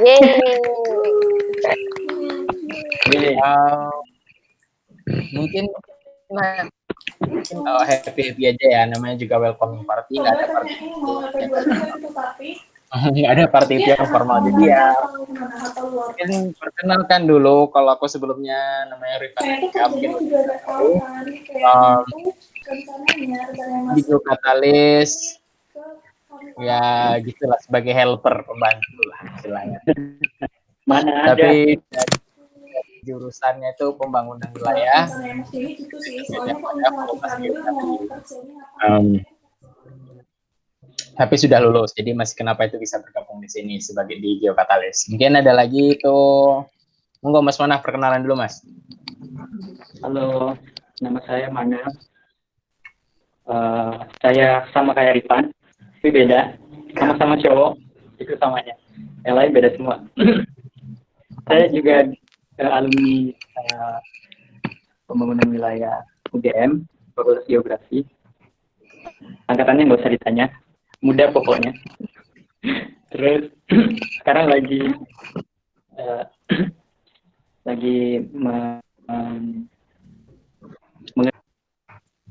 Yeay. Uh, mungkin happy aja ya, namanya juga welcoming party, nggak ada party nggak ada party itu yang formal, jadi ya mungkin perkenalkan dulu kalau aku sebelumnya namanya Rifan Andika, mungkin tahu di Grup Katalis ya gitulah, sebagai helper, pembantu lah istilahnya. Mana Tapi jurusannya itu pembangunan wilayah. Tapi sudah lulus, jadi masih kenapa itu bisa bergabung di sini sebagai di Geokatalis. Mungkin ada lagi itu, monggo Mas Manaf, perkenalan dulu Mas. Halo, nama saya Manaf. Saya sama kayak Rifan, tapi beda. Sama-sama cowok, itu samanya. Yang lain beda semua. Saya juga alumni pembangunan wilayah UGM, Fakultas Geografi. Angkatannya nggak usah ditanya, muda pokoknya. Terus sekarang lagi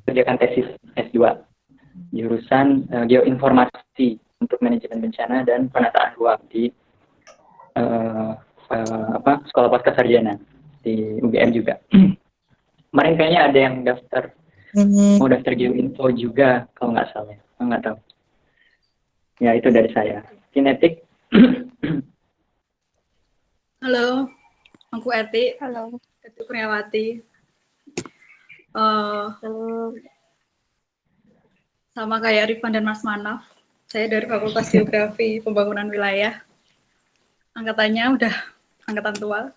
mengerjakan tesis S2 jurusan geoinformasi untuk manajemen bencana dan penataan ruang di Sekolah Pasca Sarjana di UGM juga. Kemarin kayaknya ada yang mau daftar geoinfo juga kalau nggak salah, nggak tahu. Ya itu dari saya. Kinetik. Halo, aku Eti. Halo. Eti Kurniawati. Halo. Sama kayak Rifan dan Mas Manaf. Saya dari Fakultas Geografi Pembangunan Wilayah. Angkatannya udah angkatan tua.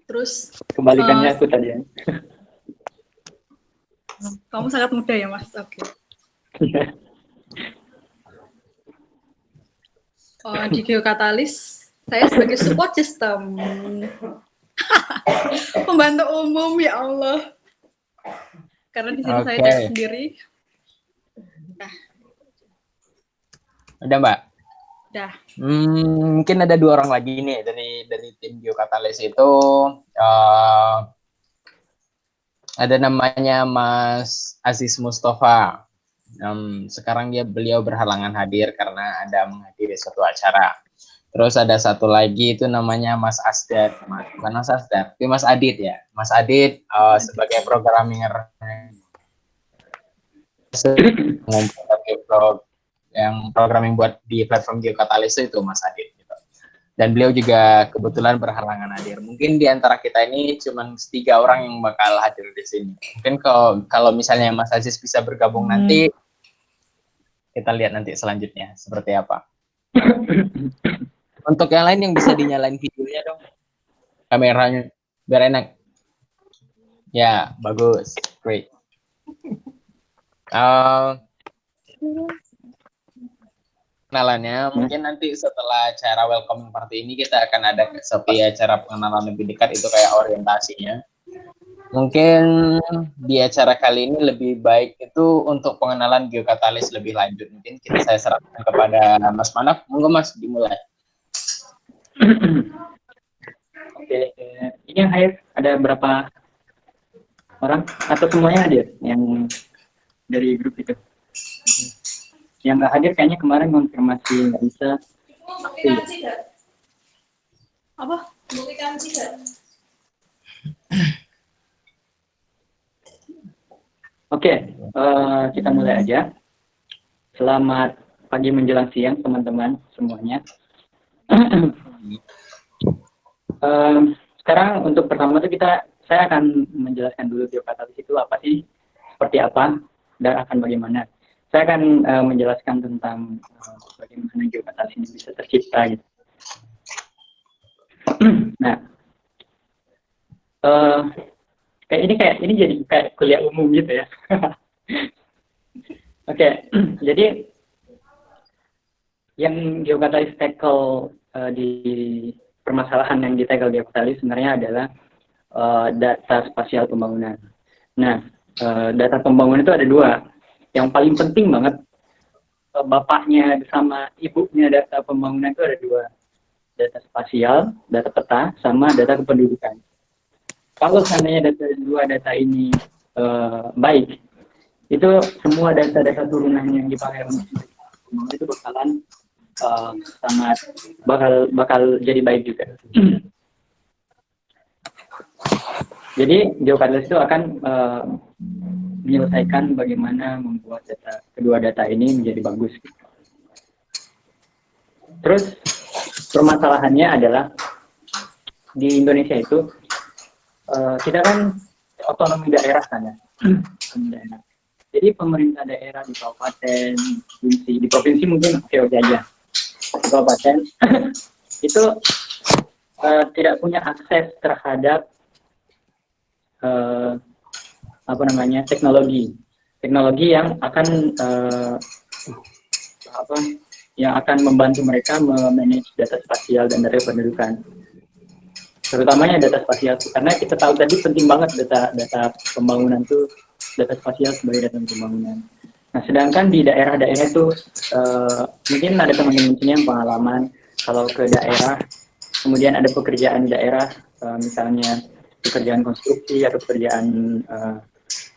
Terus kebalikannya aku tadi ya. Kamu sangat muda ya, Mas? Oke. Di Geokatalis, saya sebagai support system. Pembantu umum, ya Allah. Karena di sini saya tidak sendiri. Udah Mbak? Udah. Mungkin ada 2 orang lagi nih dari tim Geokatalis itu. Ada namanya Mas Aziz Mustafa. Sekarang beliau berhalangan hadir karena ada menghadiri suatu acara. Terus ada satu lagi itu namanya Mas Asdad, bukan Mas Asdad, tapi Mas Adit ya. Mas Adit sebagai programmer yang programming buat di platform Geokatalis itu Mas Adit gitu. Dan beliau juga kebetulan berhalangan hadir. Mungkin di antara kita ini cuma 3 orang yang bakal hadir di sini. Mungkin kalau misalnya Mas Aziz bisa bergabung nanti, kita lihat nanti selanjutnya seperti apa. Untuk yang lain yang bisa dinyalain videonya dong, kameranya biar enak. Ya, bagus, great. Kenalannya mungkin nanti setelah acara welcoming party ini kita akan ada seperti acara pengenalan lebih dekat, itu kayak orientasinya. Mungkin di acara kali ini lebih baik itu untuk pengenalan Geokatalis lebih lanjut. Mungkin saya serahkan kepada Mas Manaf. Monggo Mas, dimulai. Oke, ini yang hadir ada berapa orang atau semuanya hadir yang dari grup itu? Yang nggak hadir kayaknya kemarin konfirmasi nggak bisa. Apa? Oke, kita mulai aja. Selamat pagi menjelang siang teman-teman semuanya. Sekarang untuk pertama tuh saya akan menjelaskan dulu Geokatalis itu apa sih, seperti apa, dan akan bagaimana. Saya akan menjelaskan tentang bagaimana Geokatalis ini bisa tercipta gitu. Nah, kayak ini jadi kayak kuliah umum gitu ya. Oke, jadi yang Geokatalis tackle di permasalahan yang di tackle Geokatalis sebenarnya adalah data spasial pembangunan. Nah, data pembangunan itu ada 2. Yang paling penting banget, bapaknya sama ibunya data pembangunan itu ada 2. data spasial, data peta, sama data kependudukan. Kalau seandainya dua data ini baik, itu semua data-data turunan yang dipakai untuk itu bakalan sangat bakal jadi baik juga. Jadi GeoCatalyst itu akan menyelesaikan bagaimana membuat kedua data ini menjadi bagus. Terus permasalahannya adalah di Indonesia itu kita kan otonomi daerah kan ya. Jadi pemerintah daerah di kabupaten, di provinsi mungkin oke aja. Di kabupaten itu tidak punya akses terhadap teknologi yang akan yang akan membantu mereka memanage data spasial dan data pendudukan, terutamanya data spasial, karena kita tahu tadi penting banget data pembangunan tuh, data spasial sebagai data pembangunan. Nah, sedangkan di daerah-daerah itu mungkin ada teman-teman sini yang pengalaman kalau ke daerah, kemudian ada pekerjaan di daerah, misalnya pekerjaan konstruksi atau pekerjaan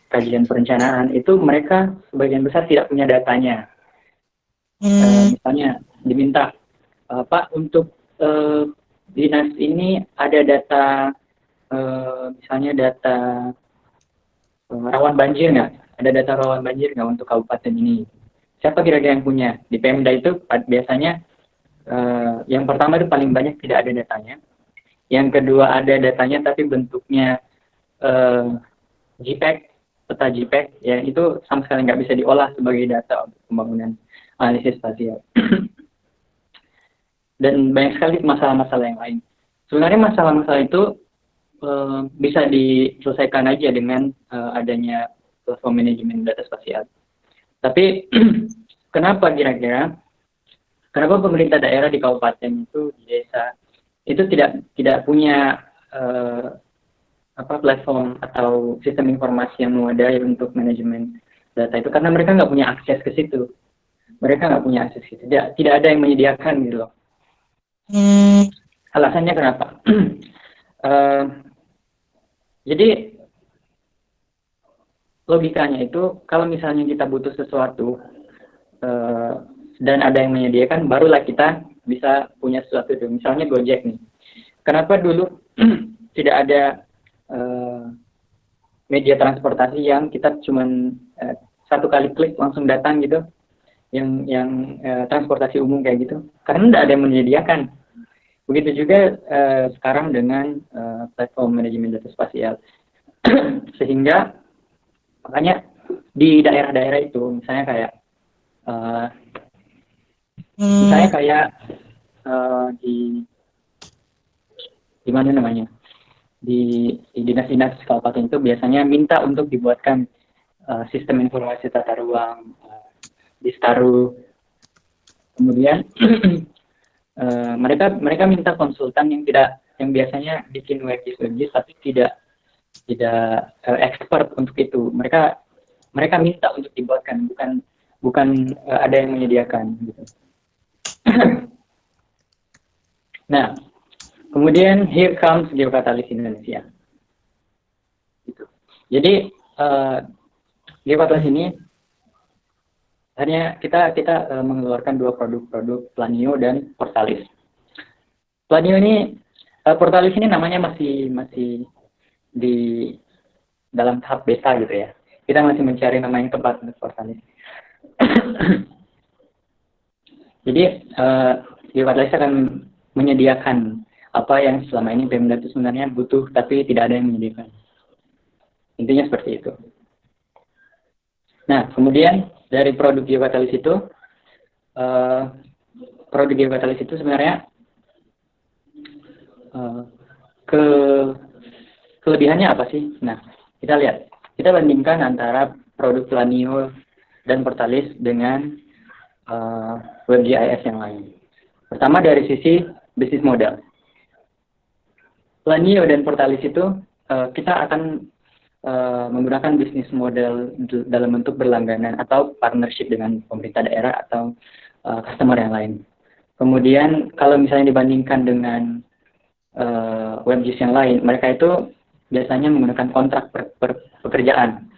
kajian perencanaan, itu mereka sebagian besar tidak punya datanya. Misalnya diminta, Pak, untuk dinas ini ada data, misalnya data rawan banjir nggak? Ada data rawan banjir nggak untuk kabupaten ini? Siapa kira-kira yang punya? Di Pemda itu biasanya yang pertama itu paling banyak tidak ada datanya. Yang kedua ada datanya tapi bentuknya JPEG, peta JPEG, ya itu sama sekali nggak bisa diolah sebagai data untuk pembangunan analisis spasial. Dan banyak sekali masalah-masalah yang lain. Sebenarnya masalah-masalah itu bisa diselesaikan aja dengan adanya platform manajemen data spasial. Tapi kenapa kira-kira? Kenapa pemerintah daerah di kabupaten itu, di desa itu tidak punya platform atau sistem informasi yang memadai untuk manajemen data itu? Karena mereka nggak punya akses ke situ. Mereka nggak punya akses ke situ. Tidak ada yang menyediakan gitu loh. Alasannya kenapa? Jadi logikanya itu kalau misalnya kita butuh sesuatu dan ada yang menyediakan, barulah kita bisa punya sesuatu itu. Misalnya Gojek nih. Kenapa dulu tidak ada media transportasi yang kita cuman satu kali klik langsung datang gitu, yang transportasi umum kayak gitu? Karena tidak ada yang menyediakan. Begitu juga sekarang dengan platform manajemen data spasial. Sehingga makanya di daerah-daerah itu misalnya kayak di mana namanya, di dinas-dinas kabupaten itu biasanya minta untuk dibuatkan sistem informasi tata ruang di Staru. Kemudian mereka minta konsultan yang biasanya bikin webis tapi tidak expert untuk itu. Mereka minta untuk dibuatkan, bukan ada yang menyediakan gitu. Nah, kemudian here comes GeoCatalyst Indonesia. Gitu. Jadi GeoCatalyst ini hanya kita mengeluarkan dua produk Planio dan Portalis. Planio ini, Portalis ini namanya masih di dalam tahap beta gitu ya. Kita masih mencari nama yang tepat untuk Portalis. Jadi GeoCatalyst akan menyediakan apa yang selama ini Pemda itu sebenarnya butuh tapi tidak ada yang menyediakan. Intinya seperti itu. Nah, kemudian dari produk GeoCatalyst itu sebenarnya kelebihannya apa sih? Nah, kita bandingkan antara produk Planio dan Portalis dengan WebGIS yang lain. Pertama dari sisi bisnis model. Planio dan Portalis itu kita akan menggunakan bisnis model dalam bentuk berlangganan atau partnership dengan pemerintah daerah atau customer yang lain. Kemudian kalau misalnya dibandingkan dengan WebGIS yang lain, mereka itu biasanya menggunakan kontrak pekerjaan.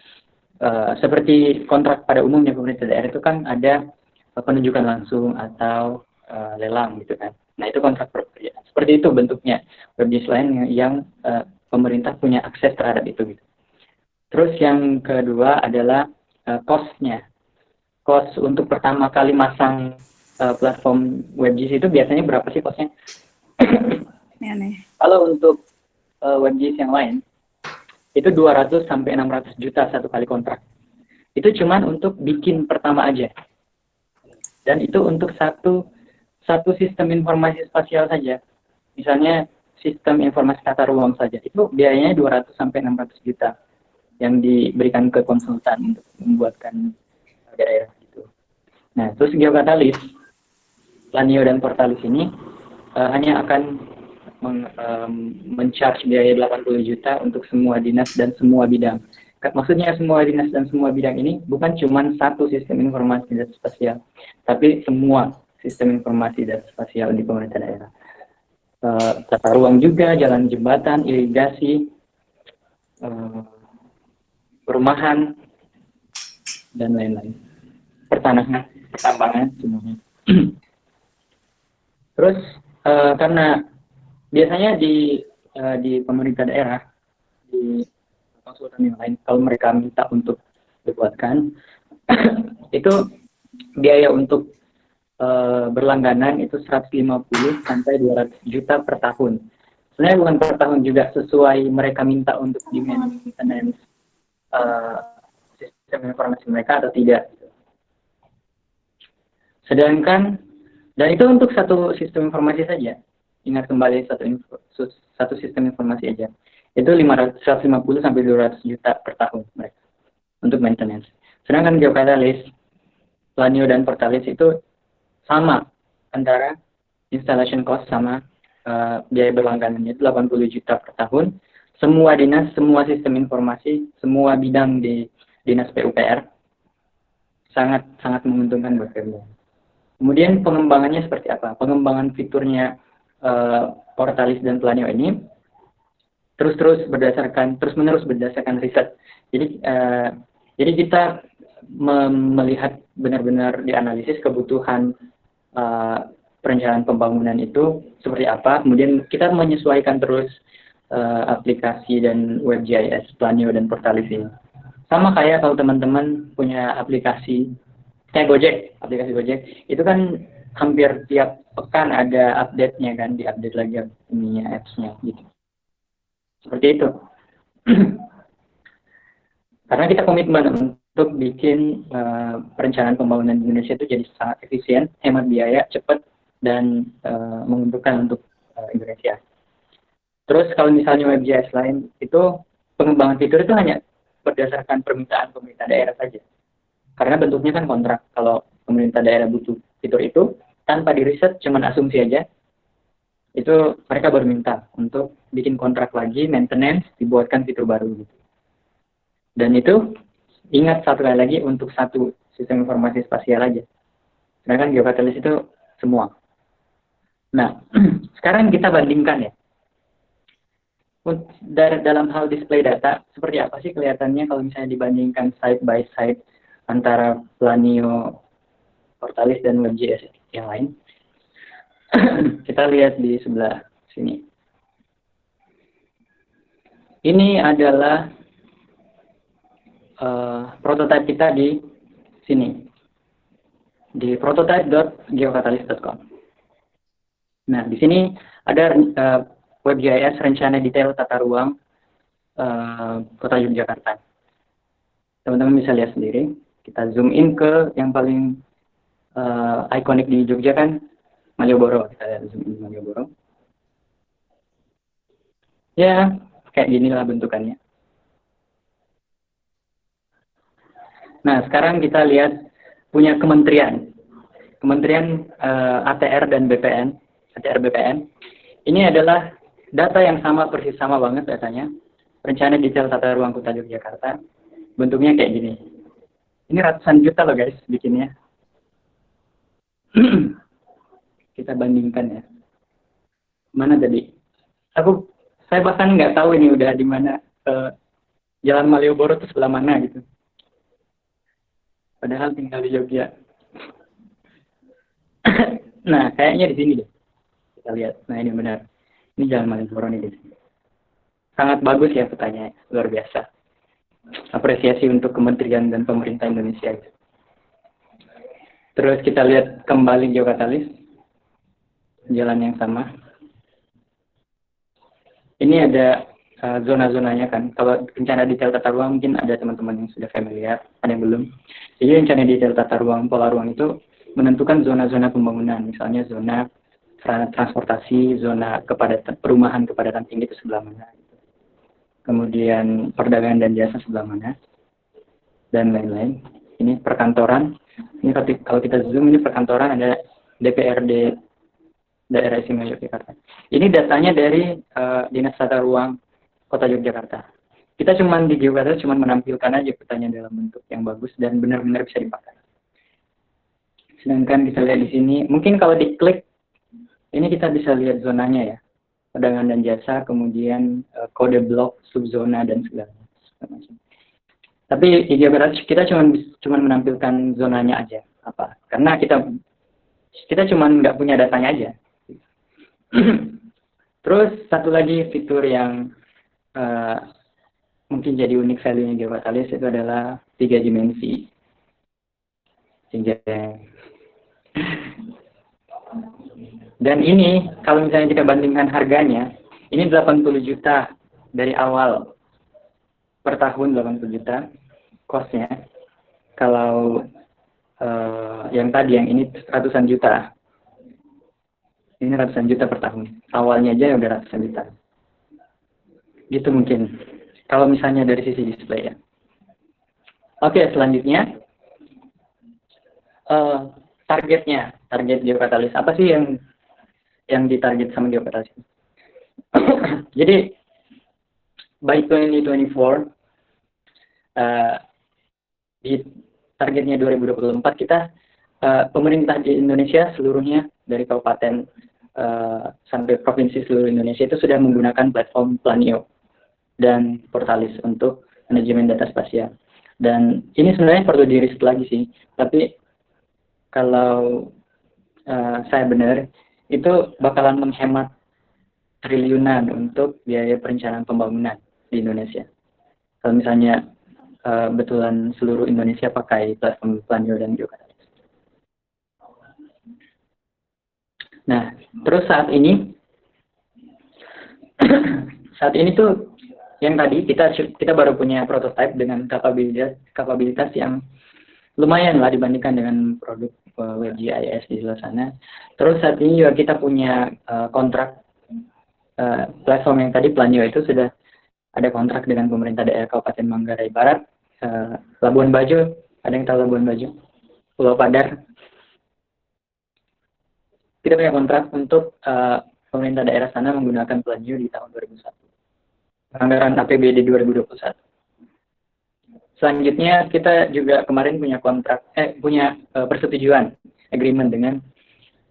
Seperti kontrak pada umumnya pemerintah daerah itu kan ada penunjukan langsung atau lelang gitu kan. Nah itu kontrak pekerjaan. Seperti itu bentuknya WebGIS lain yang pemerintah punya akses terhadap itu gitu. Terus yang kedua adalah cost-nya. Cost untuk pertama kali masang platform WebGIS itu biasanya berapa sih cost-nya? Kalau untuk WebGIS yang lain itu 200 sampai 600 juta satu kali kontrak. Itu cuman untuk bikin pertama aja. Dan itu untuk satu sistem informasi spasial saja. Misalnya sistem informasi tata ruang saja. Itu biayanya 200 sampai 600 juta yang diberikan ke konsultan untuk membuatkan daerah gitu. Nah, terus Geokatalis, Planio dan Portalis ini hanya akan men-charge biaya 80 juta untuk semua dinas dan semua bidang. Maksudnya semua dinas dan semua bidang ini bukan cuma satu sistem informasi dan spasial, tapi semua sistem informasi dan spasial di pemerintah daerah. Tata ruang juga, jalan jembatan, irigasi, perumahan, dan lain-lain. Pertanahan, pertambangan, semuanya. Terus karena biasanya di pemerintah daerah, di konsultan yang lain, kalau mereka minta untuk dibuatkan, itu biaya untuk berlangganan itu 150 sampai 200 juta per tahun. Sebenarnya bukan per tahun juga, sesuai mereka minta untuk di maintenance sistem informasi mereka atau tidak. Sedangkan, dan itu untuk satu sistem informasi saja. Ingat kembali satu sistem informasi aja. Itu 150 sampai 200 juta per tahun mereka untuk maintenance. Sedangkan Geokatalis, Planio dan Portalis itu sama antara installation cost sama biaya berlangganannya itu 80 juta per tahun. Semua dinas, semua sistem informasi, semua bidang di dinas PUPR sangat menguntungkan buat kalian. Kemudian pengembangannya seperti apa? Pengembangan fiturnya Portalis dan Planio ini terus-menerus berdasarkan riset. Jadi kita melihat benar-benar dianalisis kebutuhan perencanaan pembangunan itu seperti apa. Kemudian kita menyesuaikan terus aplikasi dan WebGIS Planio dan Portalis ini. Sama kayak kalau teman-teman punya aplikasi kayak Gojek, aplikasi Gojek, itu kan hampir tiap pekan ada update-nya kan, diupdate lagi ininya, apps-nya gitu. Seperti itu. Karena kita komitmen untuk bikin perencanaan pembangunan di Indonesia itu jadi sangat efisien, hemat biaya, cepat, dan menguntungkan untuk Indonesia. Terus kalau misalnya WebGIS lain, itu pengembangan fitur itu hanya berdasarkan permintaan pemerintah daerah saja. Karena bentuknya kan kontrak. Kalau pemerintah daerah butuh fitur itu, tanpa diriset, cuman asumsi aja, itu mereka baru minta untuk bikin kontrak lagi, maintenance, dibuatkan fitur baru gitu. Dan itu, ingat satu kali lagi, untuk satu sistem informasi spasial aja. Sedangkan Geokatalis itu semua. Nah, sekarang kita bandingkan ya. Dalam hal display data, seperti apa sih kelihatannya kalau misalnya dibandingkan side by side antara Planio, Portalis, dan WebGIS yang lain. Kita lihat di sebelah sini. Ini adalah prototype kita di sini. Di prototype.geokatalis.com. Nah, di sini ada WebGIS rencana detail tata ruang Kota Yogyakarta. Teman-teman bisa lihat sendiri. Kita zoom in ke yang paling ikonik di Jogja kan Malioboro. Kita zoom in Malioboro. Ya, kayak ginilah bentukannya. Nah, sekarang kita lihat punya kementerian. Kementerian ATR dan BPN, ATR BPN. Ini adalah data yang persis sama banget datanya. Rencana detail tata ruang Kota Yogyakarta. Bentuknya kayak gini. Ini ratusan juta loh guys bikinnya. kita bandingkan ya. Mana tadi? Saya bahkan nggak tahu ini udah di mana, Jalan Malioboro itu sebelah mana gitu. Padahal tinggal di Jogja. Nah, kayaknya di sini deh. Kita lihat. Nah, ini benar. Ini Jalan Malioboro nih di sini. Sangat bagus ya petanya, luar biasa. Apresiasi untuk kementerian dan pemerintah Indonesia. Terus kita lihat kembali geokatalis, jalan yang sama. Ini ada zona-zonanya kan. Kalau rencana detail tata ruang mungkin ada teman-teman yang sudah familiar, ada yang belum. Jadi rencana detail tata ruang, pola ruang itu menentukan zona-zona pembangunan. Misalnya zona transportasi, zona perumahan kepadatan tinggi itu sebelah mana. Kemudian perdagangan dan jasa sebelah mana, dan lain-lain. Ini perkantoran. Ini kalau kita zoom, ini perkantoran, ada DPRD Daerah Istimewa Yogyakarta. Ini datanya dari Dinas Tata Ruang Kota Yogyakarta. Kita di Yogyakarta cuma menampilkan aja petanya dalam bentuk yang bagus dan benar-benar bisa dipakai. Sedangkan kita lihat di sini, mungkin kalau diklik, ini kita bisa lihat zonanya ya. Perdagangan dan jasa, kemudian kode blok, subzona, dan segala macam. Tapi di Jakarta kita cuma menampilkan zonanya aja, karena kita cuma nggak punya datanya aja. Terus satu lagi fitur yang mungkin jadi unik value-nya geokatalis itu adalah 3 dimensi. Dan ini kalau misalnya kita bandingkan harganya, ini 80 juta dari awal per tahun, 80 juta cost-nya. Kalau yang tadi, yang ini ratusan juta. Ini ratusan juta per tahun. Awalnya aja udah ratusan juta. Gitu mungkin. Kalau misalnya dari sisi display ya. Oke, selanjutnya. Target geokatalis. Apa sih yang ditarget sama geokatalis? Jadi, by 2024, di targetnya 2024 kita, pemerintah di Indonesia seluruhnya, dari kabupaten sampai provinsi seluruh Indonesia itu sudah menggunakan platform Planio dan Portalis untuk manajemen data spasial. Dan ini sebenarnya perlu di-riset lagi sih, tapi kalau saya benar, itu bakalan menghemat triliunan untuk biaya perencanaan pembangunan di Indonesia. Kalau misalnya betulan seluruh Indonesia pakai platform Planio dan geokatalis. Nah, terus saat ini tuh yang tadi kita baru punya prototipe dengan kapabilitas yang lumayan lah dibandingkan dengan produk WebGIS di luar sana. Terus saat ini juga kita punya kontrak platform yang tadi Planio itu sudah ada kontrak dengan pemerintah daerah Kabupaten Manggarai Barat, Labuan Bajo. Ada yang tahu Labuan Bajo? Pulau Padar. Kita punya kontrak untuk pemerintah daerah sana menggunakan Planio di tahun 2001. Anggaran APBD 2021. Selanjutnya kita juga kemarin punya persetujuan agreement dengan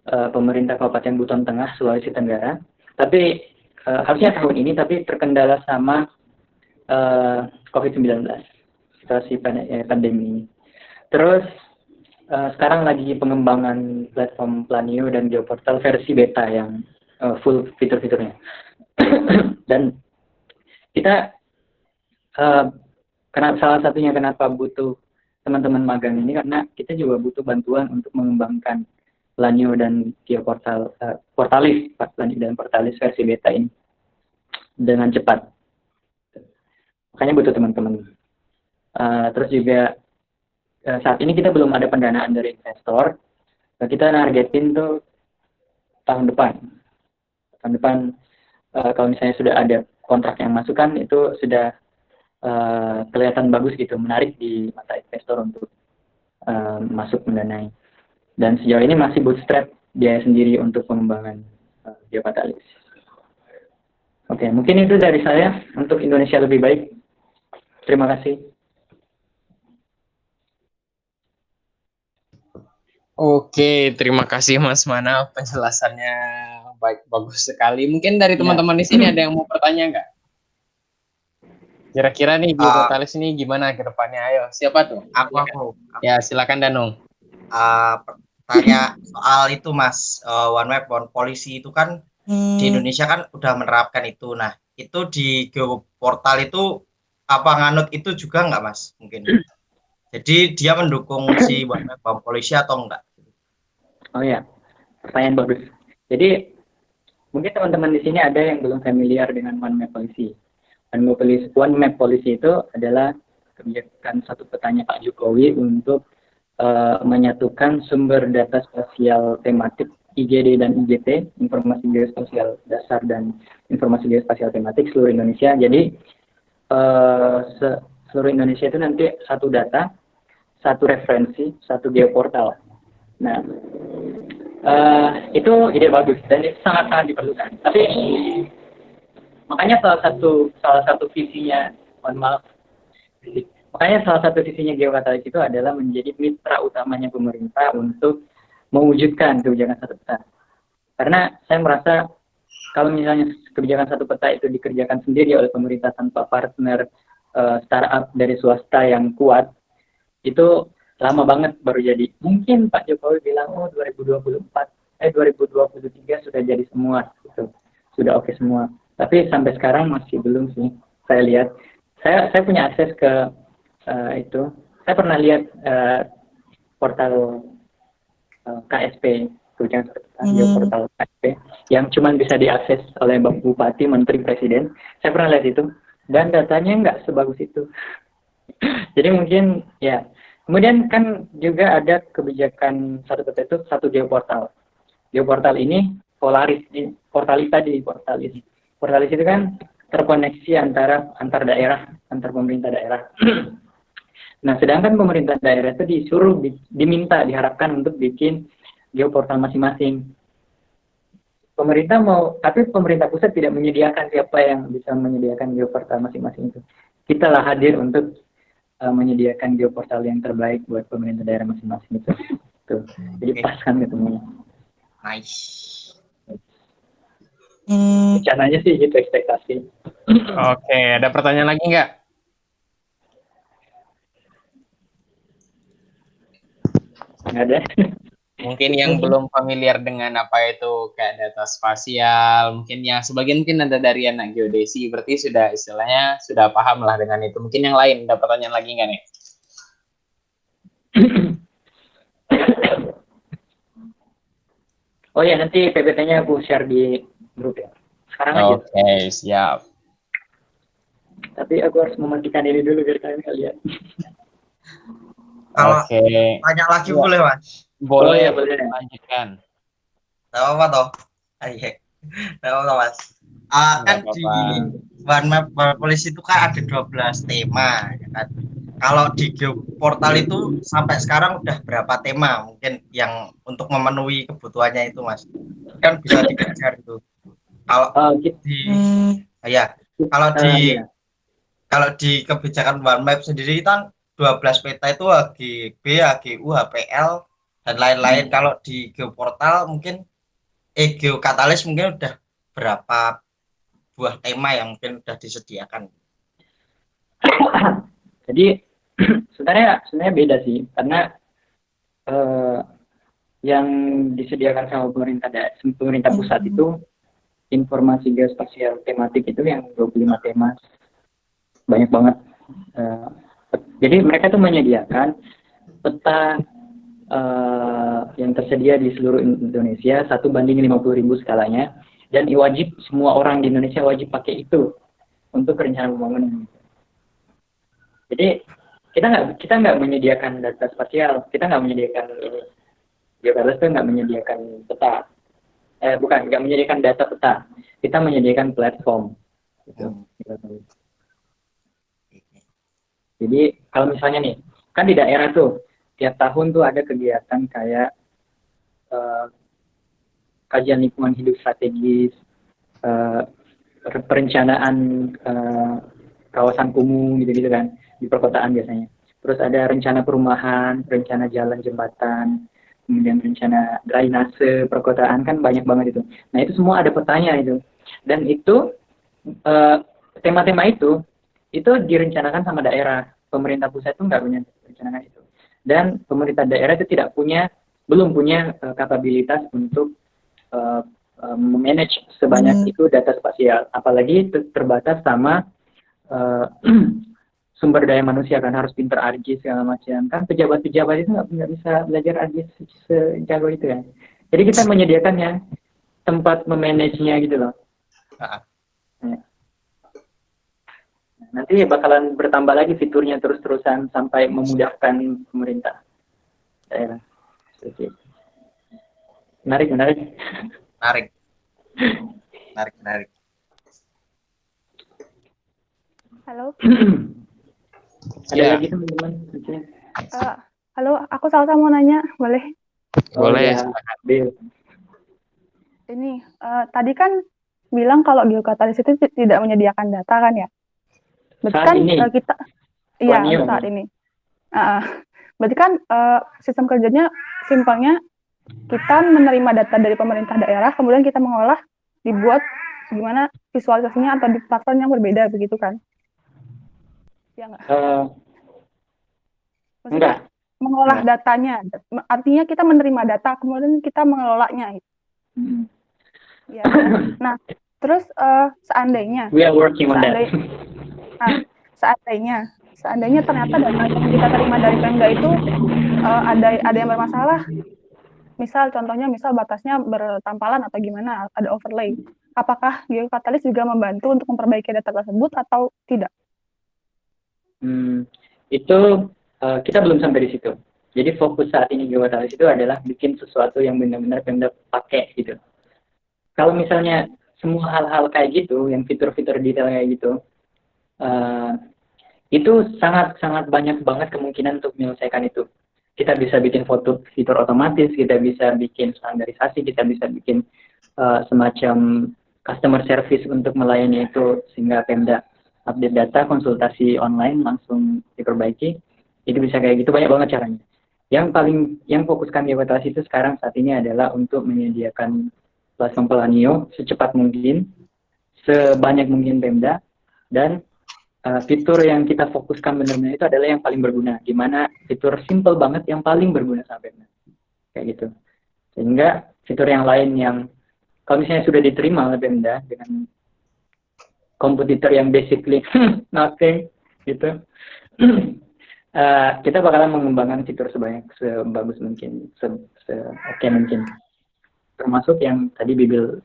pemerintah Kabupaten Buton Tengah, Sulawesi Tenggara. Tapi harusnya tahun ini, tapi terkendala sama COVID-19, situasi pandemi. Terus sekarang lagi pengembangan platform Planio dan Geoportal versi beta yang full fitur-fiturnya. Dan kita salah satunya kenapa butuh teman-teman magang ini, karena kita juga butuh bantuan untuk mengembangkan Planio dan Geoportal, Planio dan Portalis versi beta ini dengan cepat. Makanya butuh teman-teman. Terus juga saat ini kita belum ada pendanaan dari investor. Kita nargetin tuh tahun depan. Tahun depan kalau misalnya sudah ada kontrak yang masukkan, itu sudah kelihatan bagus gitu, menarik di mata investor untuk masuk mendanai. Dan sejauh ini masih bootstrap biaya sendiri untuk pengembangan geokatalis. Oke, mungkin itu dari saya untuk Indonesia lebih baik. Terima kasih. Oke, terima kasih Mas Mana, penjelasannya bagus sekali. Mungkin dari Ya. teman-teman di sini ada yang mau bertanya nggak? Kira-kira nih Uh, geoportalis ini gimana ke depannya? Ayo, siapa tuh? aku Ya, silakan Danung. tanya soal itu Mas, one map one policy itu kan di Indonesia kan udah menerapkan itu. Nah, itu di geoportal itu apa nganut itu juga nggak Mas? Mungkin. Jadi dia mendukung si one map one policy atau enggak? Oh ya, pertanyaan bagus. Jadi mungkin teman-teman di sini ada yang belum familiar dengan One Map Policy. One Map Policy itu adalah kebijakan satu petanya Pak Jokowi untuk menyatukan sumber data spasial tematik IGD dan IGT, informasi geospasial dasar dan informasi geospasial tematik seluruh Indonesia. Jadi seluruh Indonesia itu nanti satu data, satu referensi, satu geoportal. Nah, itu ide bagus dan itu sangat-sangat diperlukan. Tapi makanya salah satu visinya, makanya salah satu visinya Geokatalis itu adalah menjadi mitra utamanya pemerintah untuk mewujudkan kebijakan satu peta. Karena saya merasa kalau misalnya kebijakan satu peta itu dikerjakan sendiri oleh pemerintah tanpa partner startup dari swasta yang kuat, itu lama banget baru jadi. Mungkin Pak Jokowi bilang, 2023 sudah jadi semua, gitu. Sudah oke semua. Tapi sampai sekarang masih belum sih. Saya lihat, saya punya akses ke itu. Saya pernah lihat portal KSP, kebijakan portal KSP, yang cuma bisa diakses oleh Bupati, Menteri, Presiden. Saya pernah lihat itu, dan datanya nggak sebagus itu. Jadi mungkin ya. Kemudian kan juga ada kebijakan satu peta itu satu geoportal. Geoportal ini Portalis tadi. Portalis itu kan terkoneksi antar daerah, antar pemerintah daerah. Nah, sedangkan pemerintah daerah itu diharapkan untuk bikin geoportal masing-masing. Tapi pemerintah pusat tidak menyediakan siapa yang bisa menyediakan geoportal masing-masing itu. Kita lah hadir untuk menyediakan geoportal yang terbaik buat pemerintah daerah masing-masing itu. Tuh. Jadi pas kan ketemunya. Nice. Rencananya sih gitu ekspektasi. Oke, ada pertanyaan lagi nggak? Nggak ada. Mungkin yang belum familiar dengan apa itu kayak data spasial, mungkin yang sebagian mungkin ada dari anak geodesi, berarti sudah istilahnya sudah paham lah dengan itu. Mungkin yang lain ada pertanyaan lagi nggak nih? Oh ya, nanti PPT-nya aku share di grup ya. Sekarang aja. Oke, siap. Tapi aku harus mematikan ini dulu biar kalian nggak lihat. Kalau Oke. tanya lagi boleh Mas? Boleh, boleh. lanjutkan. Tidak apa toh? Tidak apa Mas. Kan di One Map One Policy itu kan ada 12 tema, ya kan? Kalau di geoportal itu sampai sekarang udah berapa tema mungkin yang untuk memenuhi kebutuhannya itu Mas? Kan bisa dikejar itu. Kalau kalau di kebijakan One Map sendiri kan 12 peta itu HGB, HGU, HPL dan lain-lain. Kalau di geoportal mungkin Geokatalis mungkin udah berapa buah tema yang mungkin udah disediakan. Jadi sebenarnya beda sih, karena yang disediakan sama pemerintah pusat itu informasi geospasial tematik itu yang 25 tema, banyak banget. Jadi mereka tuh menyediakan peta yang tersedia di seluruh Indonesia 1:50.000 skalanya, dan wajib semua orang di Indonesia wajib pakai itu untuk rencana pembangunan. Jadi kita nggak menyediakan data spasial, kita nggak menyediakan ini. Geokatalis itu nggak menyediakan peta, nggak menyediakan data peta. Kita menyediakan platform. Gitu. Jadi kalau misalnya nih, kan di daerah tuh tiap tahun tuh ada kegiatan kayak kajian lingkungan hidup strategis, perencanaan kawasan kumuh gitu-gitu kan, di perkotaan biasanya. Terus ada rencana perumahan, rencana jalan jembatan. kemudian rencana drainase perkotaan, kan banyak banget itu. Nah itu semua ada petanya itu, dan itu tema-tema itu direncanakan sama daerah. Pemerintah pusat itu nggak punya rencanakan itu, dan pemerintah daerah itu belum punya kapabilitas untuk memanage sebanyak itu data spasial, apalagi terbatas sama sumber daya manusia, kan harus pinter ARGIS segala macam, kan pejabat-pejabat itu nggak bisa belajar ARGIS sejago itu ya. Jadi kita menyediakannya, tempat memanagenya gitu loh. Ya. Nanti bakalan bertambah lagi fiturnya terus-terusan sampai memudahkan pemerintah daerah. Menarik. Halo. Ada lagi teman-teman? Halo, aku Salsa mau nanya, boleh? Boleh. Ya. Ini tadi kan bilang kalau geokatalis itu tidak menyediakan data kan ya? Berarti Saat kan ini? kita, iya saat ini. Berarti kan sistem kerjanya simpelnya kita menerima data dari pemerintah daerah, kemudian kita mengolah, dibuat gimana visualisasinya atau di platform yang berbeda begitu kan? Ya nggak? Enggak. Mengolah datanya, artinya kita menerima data, kemudian kita mengelolanya. Ya. Nah, terus seandainya We are working on that. Seandainya ternyata data yang kita terima dari Pemda itu ada yang bermasalah, contohnya batasnya bertampalan atau gimana, ada overlay. Apakah geokatalis juga membantu untuk memperbaiki data tersebut atau tidak? Itu kita belum sampai di situ. Jadi fokus saat ini geokatalis itu adalah bikin sesuatu yang benar-benar Pemda pakai gitu. Kalau misalnya semua hal-hal kayak gitu, yang fitur-fitur detail kayak gitu, itu sangat banyak banget kemungkinan untuk menyelesaikan itu. Kita bisa bikin fitur otomatis, kita bisa bikin standarisasi, kita bisa bikin semacam customer service untuk melayani itu, sehingga Pemda update data, konsultasi online langsung diperbaiki. Itu bisa kayak gitu, banyak banget caranya. Yang fokuskan geokatalis itu sekarang saat ini adalah untuk menyediakan platform Planio secepat mungkin, sebanyak mungkin Pemda, dan fitur yang kita fokuskan benar-benar itu adalah yang paling berguna, di mana fitur simple banget yang paling berguna sama Pemda, kayak gitu. Sehingga fitur yang lain yang kalau misalnya sudah diterima oleh Pemda dengan kompetitor yang basically nothing gitu, kita bakalan mengembangkan fitur sebagus mungkin, oke mungkin, termasuk yang tadi Bibil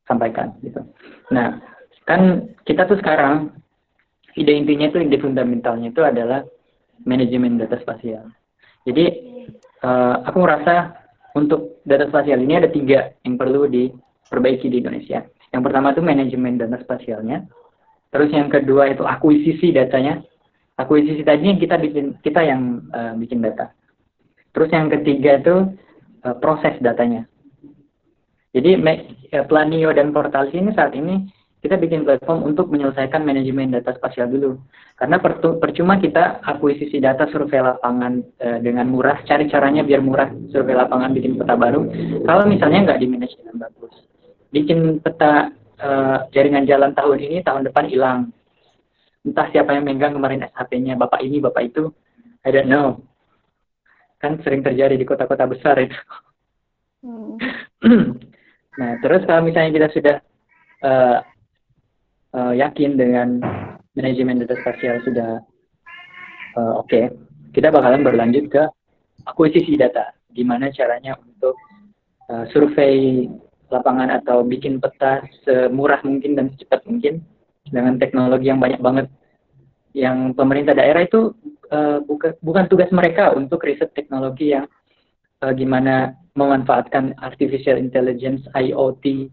sampaikan gitu. Nah, kan kita tuh sekarang ide intinya itu, ide fundamentalnya itu adalah manajemen data spasial. Jadi aku merasa untuk data spasial ini ada 3 yang perlu diperbaiki di Indonesia. Yang pertama itu manajemen data spasialnya. Terus yang kedua itu akuisisi datanya. Akuisisi tadi yang kita yang bikin data. Terus yang ketiga itu proses datanya. Jadi Planio dan Portalis ini saat ini kita bikin platform untuk menyelesaikan manajemen data spasial dulu. Karena percuma kita akuisisi data survei lapangan dengan murah, cari caranya biar murah survei lapangan, bikin peta baru, kalau misalnya nggak di-manage dengan bagus. Bikin peta jaringan jalan tahun ini, tahun depan hilang. Entah siapa yang megang kemarin SHP-nya, bapak ini, bapak itu, I don't know. Kan sering terjadi di kota-kota besar itu. Nah, terus kalau misalnya kita sudah yakin dengan manajemen data spasial sudah oke, kita bakalan berlanjut ke akuisisi data. Gimana caranya untuk survei lapangan atau bikin peta semurah mungkin dan secepat mungkin dengan teknologi yang banyak banget. Yang pemerintah daerah itu bukan tugas mereka untuk riset teknologi yang gimana memanfaatkan artificial intelligence, IoT,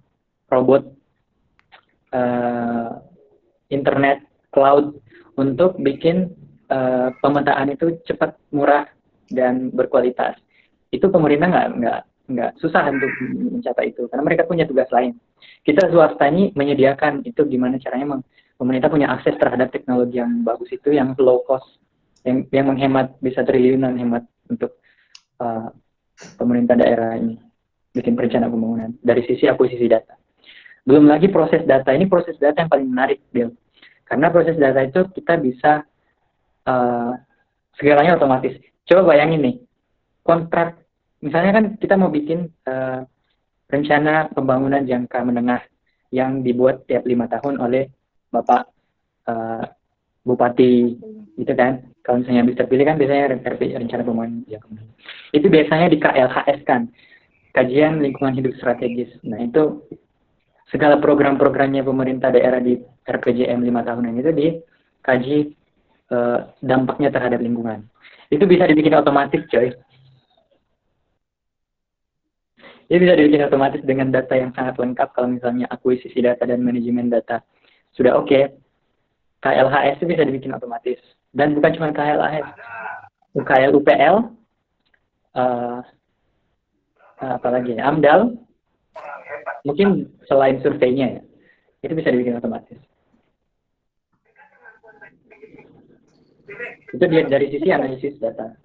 robot, internet, cloud untuk bikin pemetaan itu cepat, murah, dan berkualitas. Itu pemerintah nggak susah untuk mencapai itu, karena mereka punya tugas lain. Kita swasta ini menyediakan itu, gimana caranya pemerintah punya akses terhadap teknologi yang bagus itu, yang low cost, yang menghemat bisa triliunan hemat untuk uh, pemerintah daerah ini bikin perencanaan pembangunan dari sisi akuisisi data. Belum lagi proses data, ini proses data yang paling menarik, Bill. Karena proses data itu kita bisa segalanya otomatis. Coba bayangin nih, kontrak, misalnya kan kita mau bikin rencana pembangunan jangka menengah yang dibuat tiap 5 tahun oleh Bapak Bupati, gitu kan. Kalau misalnya bisa terpilih kan biasanya rencana pembangunan jangka menengah. Itu biasanya di KLHS kan, Kajian Lingkungan Hidup Strategis. Nah itu segala program-programnya pemerintah daerah di RPJM 5 tahunan itu dikaji dampaknya terhadap lingkungan. Itu bisa dibikin otomatis, coy. Itu bisa dibikin otomatis dengan data yang sangat lengkap. Kalau misalnya akuisisi data dan manajemen data sudah oke, KLHS itu bisa dibikin otomatis. Dan bukan cuma KLHS, UKL, UPL, apalagi AMDAL, mungkin selain surveinya ya, itu bisa dibikin otomatis. Itu dia dari sisi analisis data.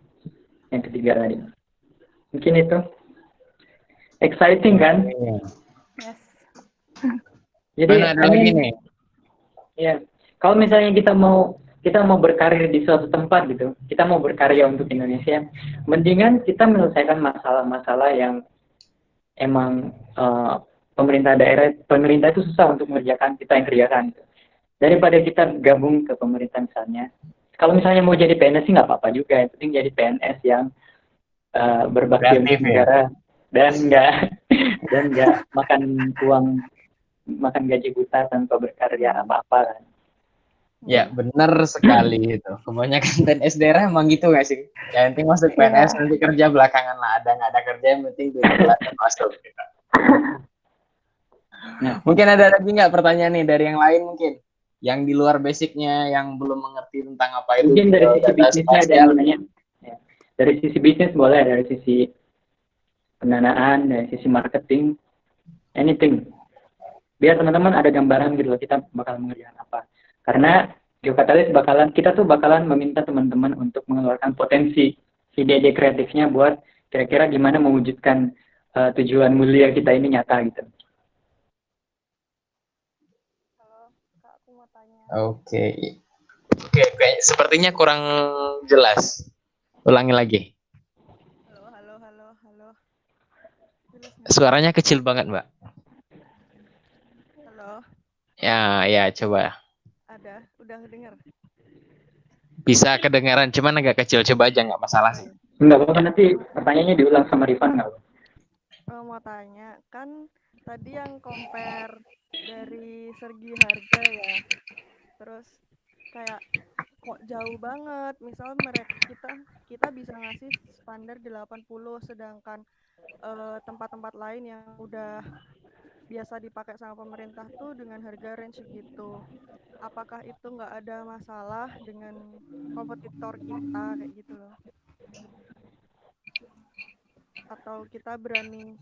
Yang ketiga tadi. Mungkin itu exciting kan? Yes. Jadi ada lagi nih. Ya, kalau misalnya kita mau berkarir di suatu tempat gitu, kita mau berkarya untuk Indonesia, mendingan kita menyelesaikan masalah-masalah yang emang pemerintah itu susah untuk mengerjakan, kita yang kerjakan. Daripada kita gabung ke pemerintah misalnya. Kalau misalnya mau jadi PNS sih nggak apa-apa juga, yang penting jadi PNS yang berbakti untuk negara dan nggak makan gaji buta tanpa berkarya apa-apa kan. Ya benar sekali itu. Kebanyakan PNS daerah emang gitu nggak sih? Yang penting masuk PNS nanti kerja belakangan lah. Ada nggak ada kerja yang penting duit masuk. Gitu. Nah, mungkin ada lagi nggak pertanyaan nih dari yang lain mungkin? Yang di luar basicnya, yang belum mengerti tentang apa itu. Mungkin dari sisi bisnisnya ada yang nanya. Ya. Dari sisi bisnis boleh, dari sisi pendanaan, dari sisi marketing, anything. Biar teman-teman ada gambaran gitu loh, kita bakal mengerjakan apa. Karena Geokatalis kita bakalan meminta teman-teman untuk mengeluarkan potensi ide-ide kreatifnya buat kira-kira gimana mewujudkan tujuan mulia kita ini nyata gitu. Oke, sepertinya kurang jelas. Ulangi lagi. Halo. Suaranya kecil banget, Mbak. Halo. Ya, coba. Udah dengar? Bisa kedengaran, cuman agak kecil. Coba aja, nggak masalah sih. Enggak apa-apa, nanti pertanyaannya diulang sama Rifan nggak? Mau tanya, kan tadi yang compare dari segi harga ya, terus kayak kok jauh banget. Misal kita bisa ngasih standar 80, sedangkan tempat-tempat lain yang udah biasa dipakai sama pemerintah tuh dengan harga range segitu. Apakah itu nggak ada masalah dengan kompetitor kita kayak gitu loh? Atau kita berani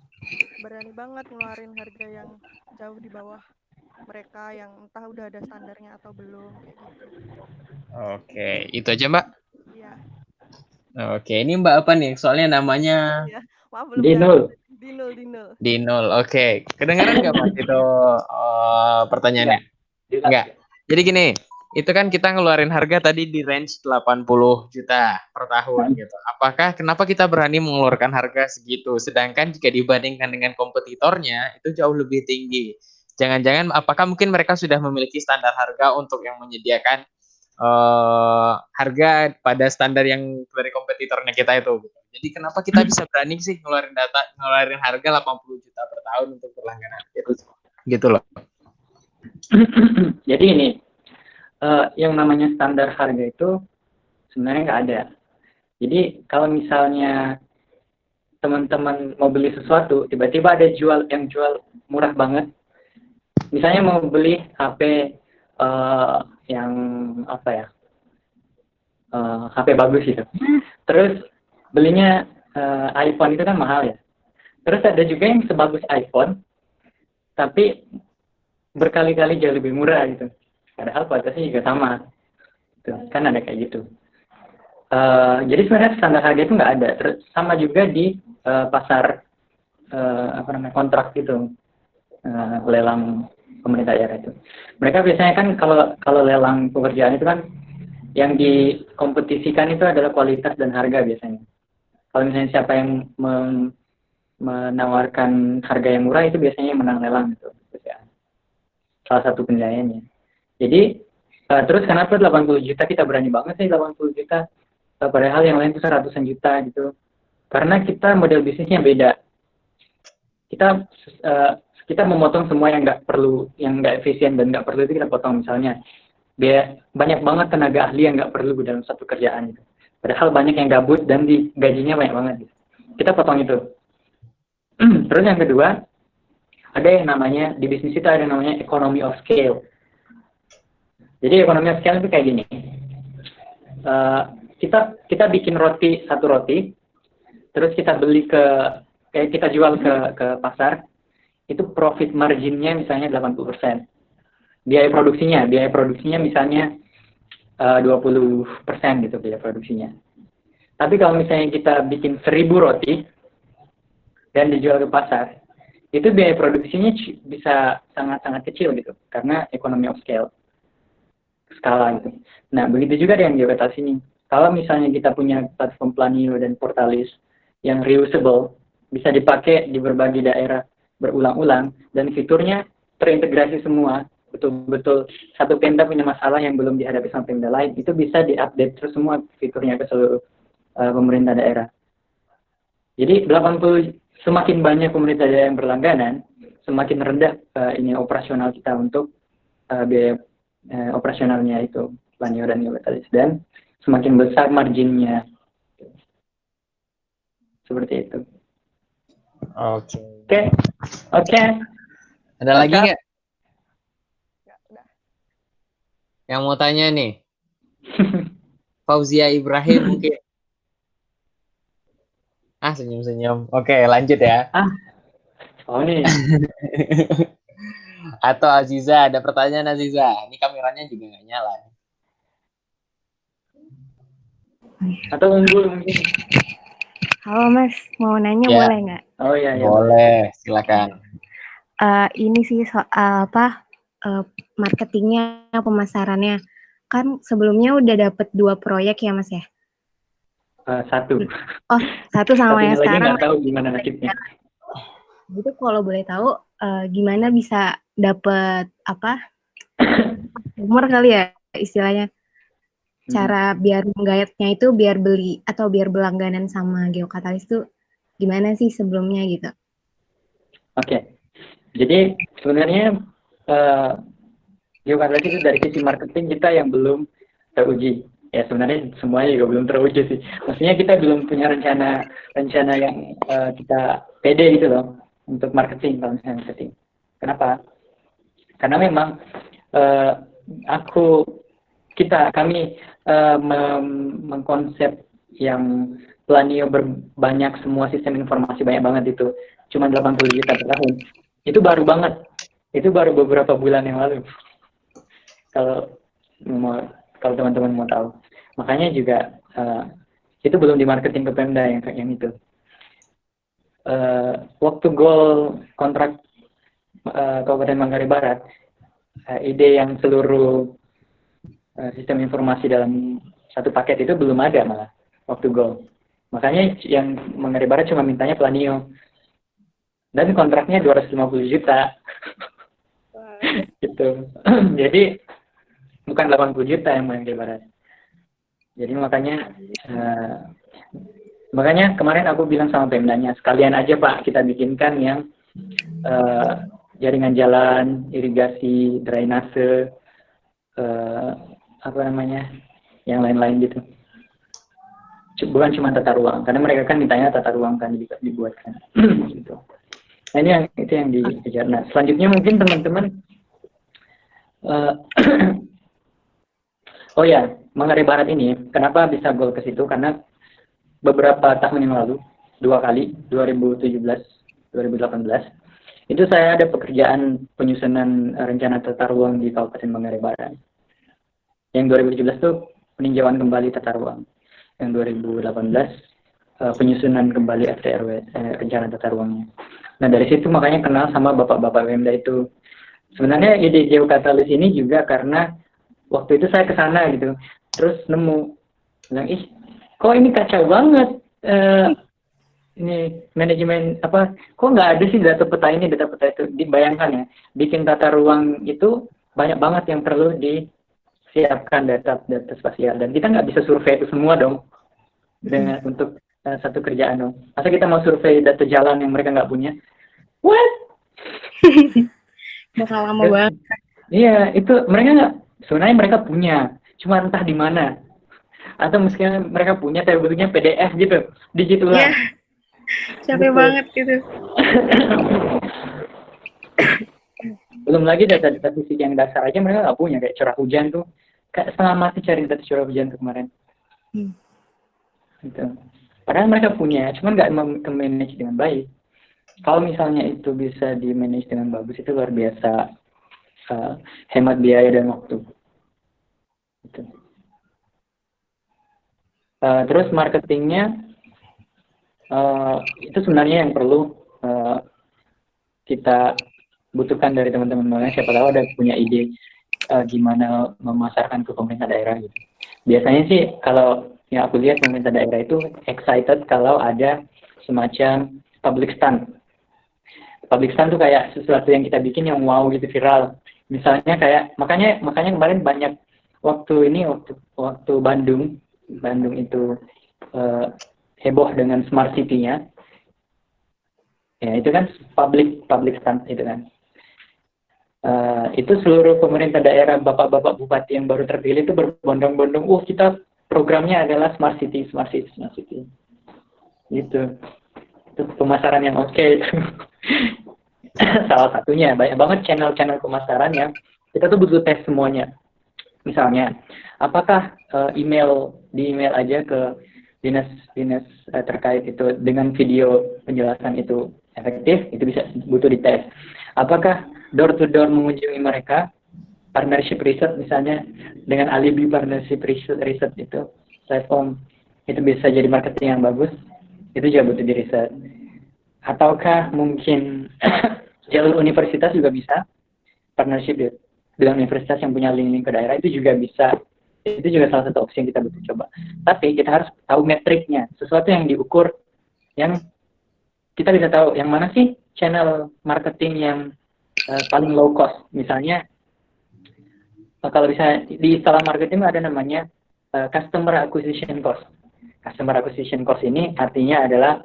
banget ngeluarin harga yang jauh di bawah mereka yang entah udah ada standarnya atau belum kayak gitu. Oke, itu aja Mbak. Iya. Oke, ini Mbak apa nih? Soalnya namanya Maaf belum Dinul. Oke, kedengaran nggak Mas itu pertanyaannya? Enggak. Jadi gini, itu kan kita ngeluarin harga tadi di range 80 juta per tahun gitu. Kenapa kita berani mengeluarkan harga segitu? Sedangkan jika dibandingkan dengan kompetitornya itu jauh lebih tinggi. Jangan-jangan apakah mungkin mereka sudah memiliki standar harga untuk yang menyediakan harga pada standar yang dari kompetitornya kita itu. Jadi kenapa kita bisa berani sih ngeluarin harga 80 juta per tahun untuk berlangganan gitu loh. Jadi ini yang namanya standar harga itu sebenarnya nggak ada. Jadi kalau misalnya teman-teman mau beli sesuatu, tiba-tiba ada yang jual murah banget. Misalnya mau beli HP yang apa ya, HP bagus gitu. Terus belinya iPhone itu kan mahal ya. Terus ada juga yang sebagus iPhone, tapi berkali-kali jauh lebih murah gitu. Padahal kualitasnya juga sama. Gitu. Kan ada kayak gitu. Jadi sebenarnya standar harga itu nggak ada. Terus sama juga di pasar kontrak itu, lelang pemerintah daerah itu. Mereka biasanya kan kalau lelang pekerjaan itu kan yang dikompetisikan itu adalah kualitas dan harga biasanya. Kalau misalnya siapa yang menawarkan harga yang murah itu biasanya yang menang lelang gitu. Salah satu penilaiannya. Jadi terus kenapa 80 juta kita berani banget sih 80 juta? Padahal yang lain itu ratusan juta gitu. Karena kita model bisnisnya beda. Kita memotong semua yang nggak perlu, yang nggak efisien dan nggak perlu itu kita potong. Misalnya banyak banget tenaga ahli yang nggak perlu dalam satu kerjaan gitu. Padahal banyak yang gabut dan gajinya banyak banget gitu. Kita potong itu. Terus yang kedua, ada yang namanya di bisnis itu ada yang namanya economy of scale. Jadi economy of scale itu kayak gini. Kita bikin satu roti, terus kita kita jual ke pasar, itu profit marginnya misalnya 80%. Biaya produksinya misalnya 20% gitu biaya produksinya. Tapi kalau misalnya kita bikin 1000 roti dan dijual ke pasar, itu biaya produksinya bisa sangat-sangat kecil gitu, karena economy of skala gitu. Nah, begitu juga dengan geodatas ini. Kalau misalnya kita punya platform Planio dan Portalis yang reusable, bisa dipakai di berbagai daerah berulang-ulang, dan fiturnya terintegrasi semua, betul-betul satu Pemda punya masalah yang belum dihadapi sama Pemda lain, itu bisa diupdate terus semua fiturnya ke seluruh pemerintah daerah. Jadi semakin banyak pemerintah daerah yang berlangganan, semakin rendah ini operasional kita untuk biaya operasionalnya itu Planio dan Geodatas, dan semakin besar marginnya. Seperti itu. Oke. Ada lagi nggak Ya, udah. yang mau tanya nih? Fauzia Ibrahim mungkin. Senyum-senyum. Oke, lanjut ya. Oh nih. Atau Aziza, ada pertanyaan Aziza. Ini kameranya juga nggak nyala. Atau Unggul mungkin. Halo Mas, mau nanya Ya. boleh nggak? Oh iya. Boleh, silakan. Ini sih soal marketingnya, pemasarannya. Kan sebelumnya udah dapet 2 proyek ya Mas ya? Satu. Oh, satu sama yang Satunya lagi sekarang. nggak tahu gimana nasibnya. Gitu kalau boleh tahu, gimana bisa dapet umur kali ya istilahnya. Cara biar menggayatnya itu biar beli atau biar berlangganan sama Geokatalis itu gimana sih sebelumnya gitu? Oke. Jadi sebenarnya Geokatalis itu dari sisi marketing kita yang belum teruji. Ya sebenarnya semuanya juga belum teruji sih. Maksudnya kita belum punya rencana yang kita pede gitu loh untuk marketing, kalau misalnya marketing. Kenapa? Karena memang kami mengkonsep yang Planio berbanyak semua sistem informasi banyak banget itu cuma 80 juta per tahun. Itu baru banget. Itu baru beberapa bulan yang lalu. Kalau teman-teman mau tahu. Makanya juga itu belum dimarketing ke Pemda yang itu. Waktu goal kontrak Kabupaten Manggarai Barat, ide yang seluruh sistem informasi dalam satu paket itu belum ada malah waktu goal. Makanya yang Manggarai Barat cuma mintanya Planio. Dan kontraknya 250 juta. Gitu. Jadi bukan 80 juta yang Manggarai Barat. Jadi makanya kemarin aku bilang sama Pemdanya, sekalian aja Pak kita bikinkan yang jaringan jalan, irigasi, drainase, yang lain-lain gitu. Bukan cuma tata ruang, karena mereka kan mintanya tata ruang kan dibuatkan. Gitu. Nah itu yang dikejar. Nah selanjutnya mungkin teman-teman, oh ya, Manggarai Barat ini kenapa bisa goal ke situ? Karena beberapa tahun yang lalu, 2 kali, 2017, 2018, itu saya ada pekerjaan penyusunan rencana tata ruang di Kabupaten Manggarai Barat. Yang 2017 itu peninjauan kembali tata ruang. yang 2018 penyusunan kembali RT/RW rencana tata ruangnya. Nah dari situ makanya kenal sama bapak-bapak Pemda itu. Sebenarnya ide geokatalis ini juga karena waktu itu saya ke sana gitu, terus nemu, bilang kok ini kacau banget, ini manajemen apa, kok nggak ada sih data peta ini, data peta itu. Dibayangkan ya, bikin tata ruang itu banyak banget yang perlu disiapkan data spasial, dan kita nggak bisa survei itu semua dong dengan untuk satu kerjaan dong. Masa kita mau survei data jalan yang mereka nggak punya? What? Bakal lama banget. Iya, itu mereka nggak, sebenarnya mereka punya, cuma entah di mana. Atau mungkin mereka punya tapi bentuknya PDF gitu, digital. Iya, capek banget gitu. Belum lagi data-data fisik yang dasar aja mereka nggak punya, kayak curah hujan tuh, kayak setengah mati cari data curah hujan tuh kemarin. Gitu. Padahal mereka punya, cuman nggak manage dengan baik. Kalau misalnya itu bisa di manage dengan bagus, itu luar biasa hemat biaya dan waktu. Gitu. Terus marketingnya itu sebenarnya yang perlu kita butuhkan dari teman-teman. Siapa tahu ada punya ide gimana memasarkan ke pemerintah daerah gitu. Biasanya sih kalau yang aku lihat pemerintah daerah itu excited kalau ada semacam public stand. Public stand tuh kayak sesuatu yang kita bikin yang wow gitu, viral. Misalnya kayak makanya kemarin banyak waktu Bandung itu heboh dengan smart city-nya. Ya itu kan public stand itu kan. Itu seluruh pemerintah daerah, bapak-bapak bupati yang baru terpilih itu berbondong-bondong, kita programnya adalah smart city. Gitu. Itu pemasaran yang oke. Salah satunya, banyak banget channel-channel pemasaran yang kita tuh butuh tes semuanya. Misalnya, apakah di email aja ke dinas terkait itu dengan video penjelasan itu efektif, itu bisa butuh dites. Apakah door to door mengunjungi mereka, partnership research misalnya dengan alibi partnership research itu platform itu bisa jadi marketing yang bagus, itu juga butuh di riset. Ataukah mungkin jalur universitas juga bisa partnership dengan universitas yang punya link ke daerah, itu juga bisa. Itu juga salah satu opsi yang kita butuh coba. Tapi kita harus tahu metriknya, sesuatu yang diukur, yang kita bisa tahu yang mana sih channel marketing yang paling low cost. Misalnya kalau bisa di istilah marketing ada namanya customer acquisition cost. Customer acquisition cost ini artinya adalah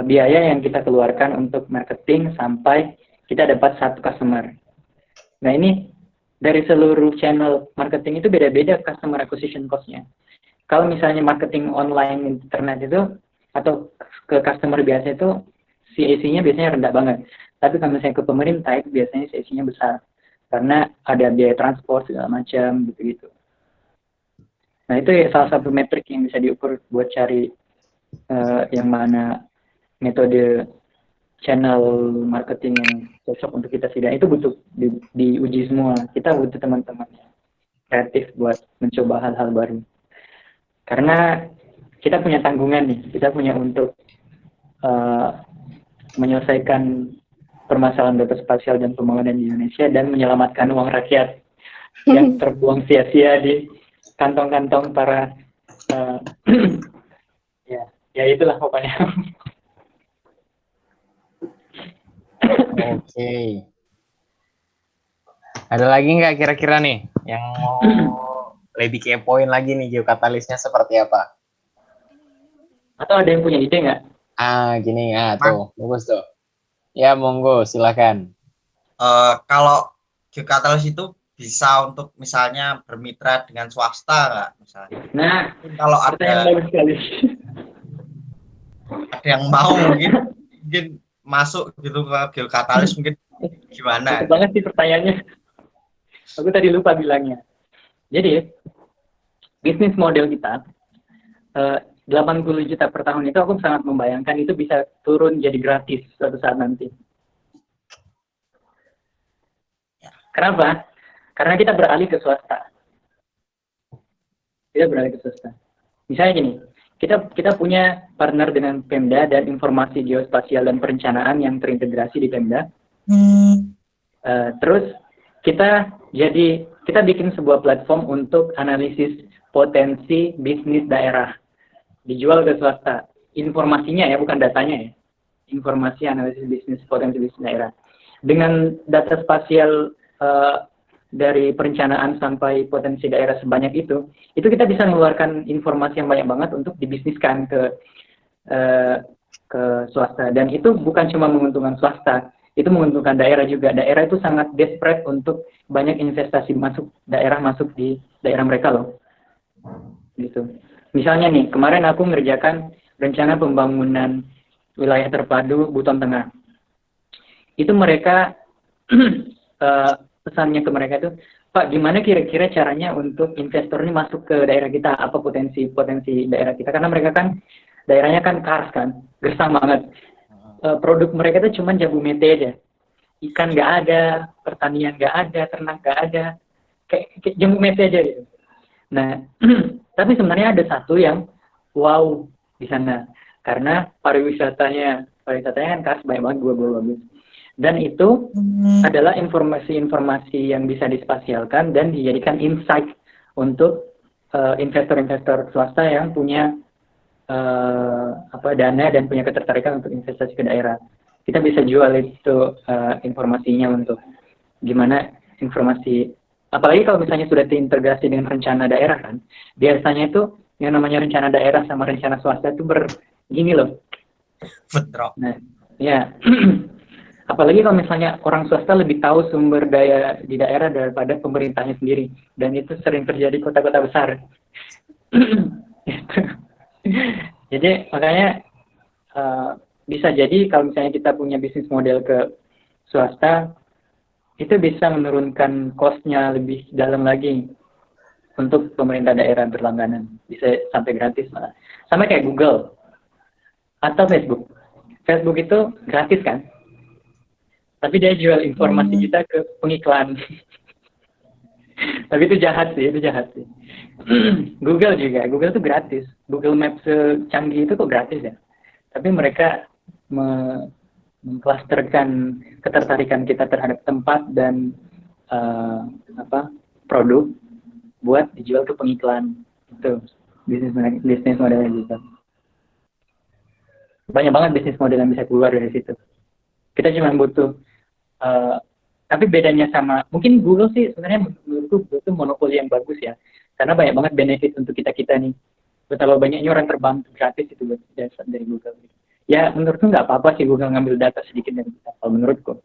biaya yang kita keluarkan untuk marketing sampai kita dapat satu customer. Nah ini dari seluruh channel marketing itu beda-beda customer acquisition cost-nya. Kalau misalnya marketing online internet itu atau ke customer biasa itu CAC-nya biasanya rendah banget. Tapi kalau misalnya ke pemerintah itu biasanya CAC-nya besar karena ada biaya transport segala macam gitu-gitu. Nah itu ya salah satu metrik yang bisa diukur buat cari yang mana metode channel marketing yang cocok untuk kita sidang. Itu butuh diuji semua. Kita butuh teman-teman kreatif buat mencoba hal-hal baru. Karena kita punya tanggungan nih, kita punya untuk menyelesaikan permasalahan data spasial dan pembangunan di Indonesia dan menyelamatkan uang rakyat yang terbuang sia-sia di kantong-kantong para ya itulah pokoknya. Oke. Ada lagi nggak kira-kira nih yang mau lebih kepoin lagi nih geokatalisnya seperti apa? Atau ada yang punya ide nggak? Gini tuh, bagus tuh. Ya monggo, silakan. Kalau geokatalis itu bisa untuk misalnya bermitra dengan swasta nggak misalnya? Nah, kalau ada yang mau mungkin masuk gitu ke geokatalis mungkin gimana? Itu banget sih pertanyaannya. Aku tadi lupa bilangnya. Jadi bisnis model kita 80 juta per tahun itu aku sangat membayangkan itu bisa turun jadi gratis suatu saat nanti. Kenapa? Karena kita beralih ke swasta. Kita beralih ke swasta. Misalnya gini, kita punya partner dengan Pemda dan informasi geospasial dan perencanaan yang terintegrasi di Pemda. Terus kita bikin sebuah platform untuk analisis potensi bisnis daerah dijual ke swasta. Informasinya ya, bukan datanya ya. Informasi analisis bisnis potensi bisnis daerah. Dengan data spasial dari perencanaan sampai potensi daerah sebanyak itu kita bisa mengeluarkan informasi yang banyak banget untuk dibisniskan ke swasta. Dan itu bukan cuma menguntungkan swasta, itu menguntungkan daerah juga. Daerah itu sangat desperate untuk banyak investasi masuk di daerah mereka loh. Gitu. Misalnya nih, kemarin aku ngerjakan rencana pembangunan wilayah terpadu Buton Tengah. Itu mereka pesannya ke mereka itu, Pak, gimana kira-kira caranya untuk investor ini masuk ke daerah kita? Apa potensi daerah kita? Karena mereka kan daerahnya kan kars kan, gersang banget. Produk mereka itu cuma jabu mete aja. Ikan nggak ada, pertanian nggak ada, ternak nggak ada, kayak jabu mete aja gitu. Nah, tapi sebenarnya ada satu yang wow di sana, karena pariwisatanya kan kars, banyak banget gua bagus. Dan itu adalah informasi-informasi yang bisa dispasialkan dan dijadikan insight untuk investor-investor swasta yang punya dana dan punya ketertarikan untuk investasi ke daerah. Kita bisa jual itu informasinya untuk gimana informasi, apalagi kalau misalnya sudah terintegrasi dengan rencana daerah kan. Biasanya itu yang namanya rencana daerah sama rencana swasta itu begini loh. Betul. Nah, ya. Apalagi kalau misalnya orang swasta lebih tahu sumber daya di daerah daripada pemerintahnya sendiri. Dan itu sering terjadi di kota-kota besar. Jadi makanya bisa jadi kalau misalnya kita punya bisnis model ke swasta, itu bisa menurunkan cost-nya lebih dalam lagi untuk pemerintah daerah berlangganan. Bisa sampai gratis malah. Sama kayak Google atau Facebook. Facebook itu gratis kan? Tapi dia jual informasi kita ke pengiklan. Tapi itu jahat sih. Google itu gratis. Google Maps secanggih itu kok gratis ya. Tapi mereka mengklasterkan ketertarikan kita terhadap tempat dan produk buat dijual ke pengiklan. Itu bisnis modelnya juga. Banyak banget bisnis model yang bisa keluar dari situ. Kita cuma butuh tapi bedanya sama mungkin Google sih, sebenarnya menurutku itu monopoli yang bagus ya, karena banyak banget benefit untuk kita nih. Betapa banyaknya orang terbantu gratis itu buat jasa dari Google. Ya menurutku nggak apa-apa sih Google ngambil data sedikit dari kita, kalau menurutku.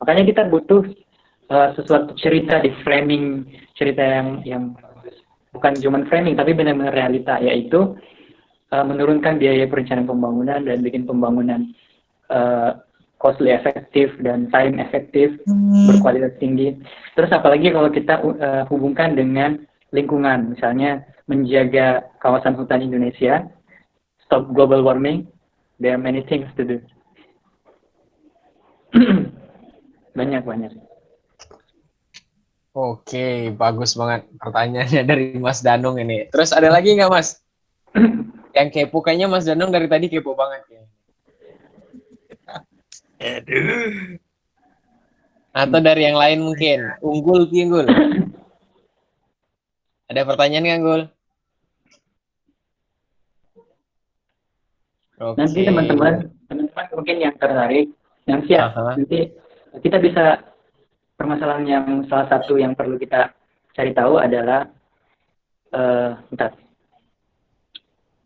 Makanya kita butuh sesuatu cerita di framing, cerita yang bukan cuma framing tapi benar-benar realita, yaitu menurunkan biaya perencanaan pembangunan dan bikin pembangunan costly efektif dan time efektif, berkualitas tinggi. Terus apalagi kalau kita hubungkan dengan lingkungan, misalnya menjaga kawasan hutan Indonesia, stop global warming, there are many things to do. Banyak. Oke, bagus banget pertanyaannya dari Mas Danung ini. Terus ada lagi nggak Mas? Yang kepo, kayaknya Mas Danung dari tadi kepo banget ya. Aduh. Atau dari yang lain mungkin. Unggul. Ada pertanyaan nggak, Unggul? Okay. Nanti teman-teman mungkin yang tertarik, yang siap, nanti kita bisa, permasalahan yang salah satu yang perlu kita cari tahu adalah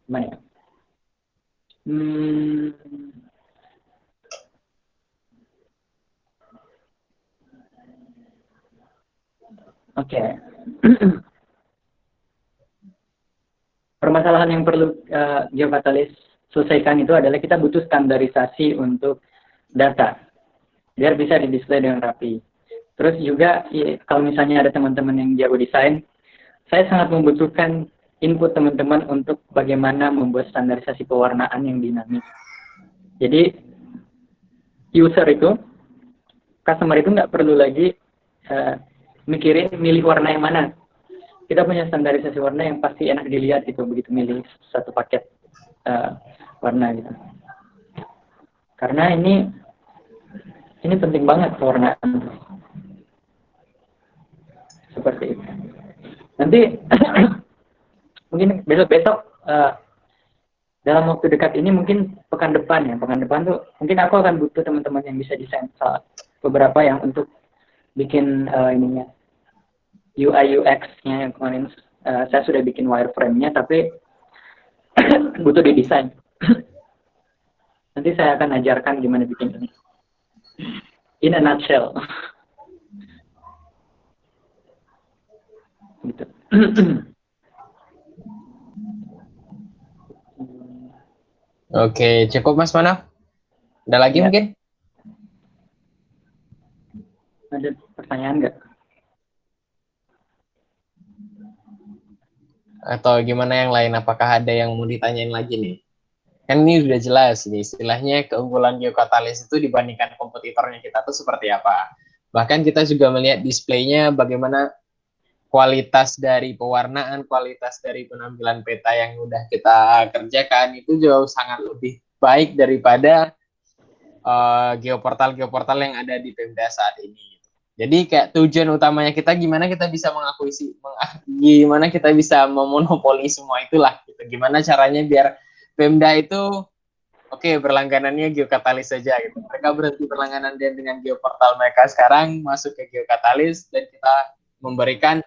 gimana ya? Oke. Permasalahan yang perlu Geokatalis selesaikan itu adalah kita butuh standarisasi untuk data biar bisa didisplay dengan rapi. Terus juga kalau misalnya ada teman-teman yang jago desain, saya sangat membutuhkan input teman-teman untuk bagaimana membuat standarisasi pewarnaan yang dinamis. Jadi customer itu nggak perlu lagi mikirin milih warna yang mana. kita punya standarisasi warna yang pasti enak dilihat gitu begitu milih satu paket warna gitu. Karena ini penting banget pewarnaan seperti itu. Nanti mungkin besok dalam waktu dekat ini, mungkin pekan depan tuh mungkin aku akan butuh teman-teman yang bisa desain beberapa yang untuk bikin ininya UI UX-nya yang kemarin saya sudah bikin wireframe-nya tapi butuh didesain. Nanti saya akan ajarkan gimana bikin ini. In a nutshell. Gitu. Oke, cukup Mas Manaf. Ada lagi Ya. mungkin? Ada pertanyaan nggak? Atau gimana yang lain? Apakah ada yang mau ditanyain lagi nih? Kan ini udah jelas nih, istilahnya keunggulan geokatalis itu dibandingkan kompetitornya kita tuh seperti apa. Bahkan kita juga melihat displaynya bagaimana kualitas dari pewarnaan, kualitas dari penampilan peta yang udah kita kerjakan itu jauh sangat lebih baik daripada geoportal-geoportal yang ada di Pemda saat ini. Jadi kayak tujuan utamanya kita gimana kita bisa gimana kita bisa memonopoli semua itulah. Gitu. Gimana caranya biar Pemda itu berlangganannya geokatalis saja gitu. Mereka berhenti berlangganan dengan geoportal mereka sekarang masuk ke geokatalis dan kita memberikan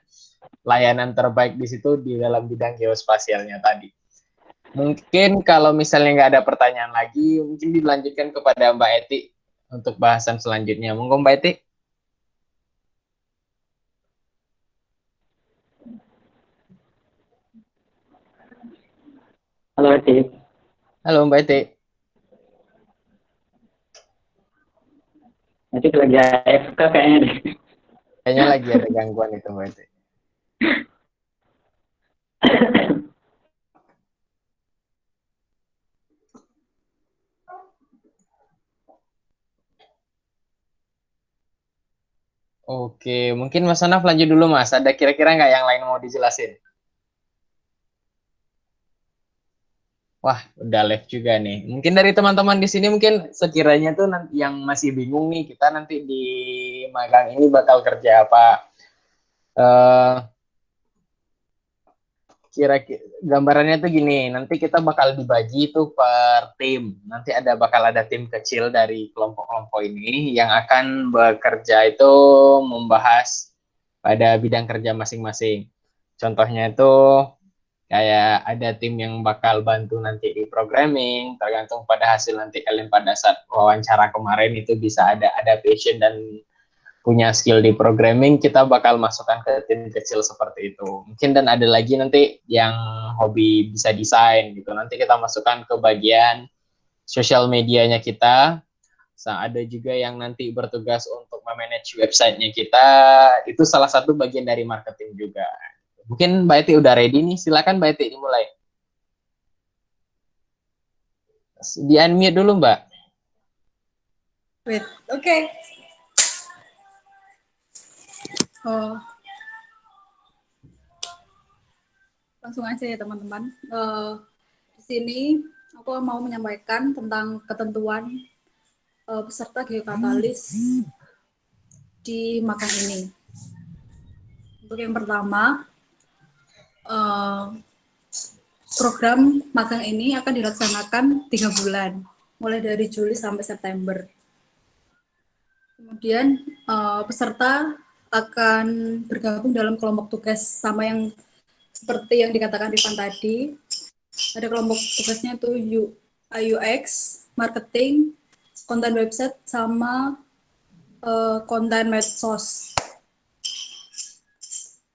layanan terbaik di situ di dalam bidang geospasialnya tadi. Mungkin kalau misalnya nggak ada pertanyaan lagi, mungkin dilanjutkan kepada Mbak Eti untuk bahasan selanjutnya. Monggo Mbak Eti. Halo Eti. Halo Mbak Eti. Nanti lagi AFK kayaknya deh. Kayaknya lagi ada gangguan itu Mbak Eti. Oke, mungkin Mas Anaf lanjut dulu Mas. Ada kira-kira nggak yang lain mau dijelasin? Wah, udah live juga nih. Mungkin dari teman-teman di sini mungkin sekiranya tuh nanti yang masih bingung nih, kita nanti di magang ini bakal kerja apa? Kira-kira gambarannya tuh gini, nanti kita bakal dibagi tuh per tim. Nanti bakal ada tim kecil dari kelompok-kelompok ini yang akan bekerja itu membahas pada bidang kerja masing-masing. Contohnya itu kayak ada tim yang bakal bantu nanti di programming, tergantung pada hasil nanti kalian pada saat wawancara kemarin itu bisa ada passion dan punya skill di programming, kita bakal masukkan ke tim kecil seperti itu. Mungkin dan ada lagi nanti yang hobi bisa desain gitu. Nanti kita masukkan ke bagian sosial medianya kita. Ada juga yang nanti bertugas untuk memanage websitenya kita. Itu salah satu bagian dari marketing juga. Mungkin Mbak Eti udah ready nih. Silakan Mbak Eti dimulai. Di unmute dulu Mbak. Wait, oke. Oh. Langsung aja ya teman-teman. Di sini aku mau menyampaikan tentang ketentuan peserta geokatalis di magang ini. Untuk yang pertama, program magang ini akan dilaksanakan 3 bulan, mulai dari Juli sampai September. Kemudian peserta akan bergabung dalam kelompok tugas sama yang seperti yang dikatakan Rifan tadi. Ada kelompok tugasnya itu UI UX, marketing, konten website, sama konten medsos.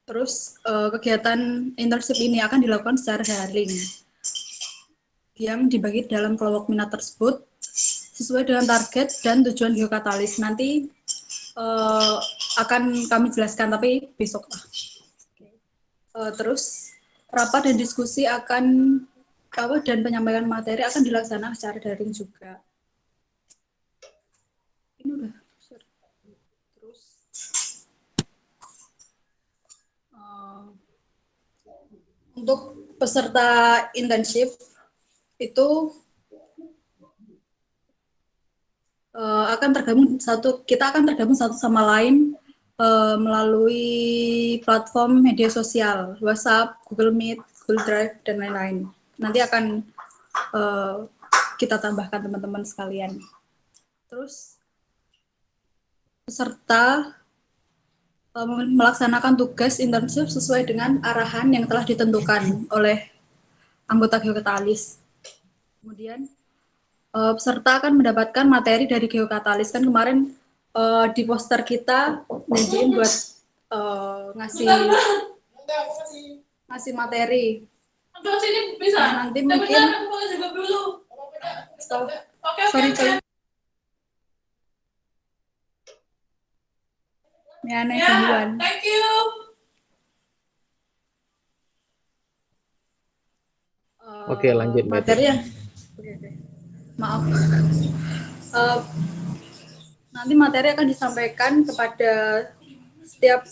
Terus kegiatan internship ini akan dilakukan secara daring yang dibagi dalam kelompok minat tersebut sesuai dengan target dan tujuan geokatalis. Nanti akan kami jelaskan, tapi besok lah. Terus rapat dan diskusi dan penyampaian materi akan dilaksanakan secara daring juga. Ini udah. Terus Untuk peserta internship itu kita akan tergabung satu sama lain melalui platform media sosial, WhatsApp, Google Meet, Google Drive, dan lain-lain. Nanti akan kita tambahkan teman-teman sekalian. Terus peserta melaksanakan tugas internship sesuai dengan arahan yang telah ditentukan oleh anggota Geokatalis. Kemudian peserta akan mendapatkan materi dari Geokatalis. Kan kemarin di poster kita janjiin buat ngasih materi. Nah, nanti mungkin sorry. Ini aneh gangguan. Thank you. Oke, lanjut materi yang maaf. Nanti materi akan disampaikan kepada setiap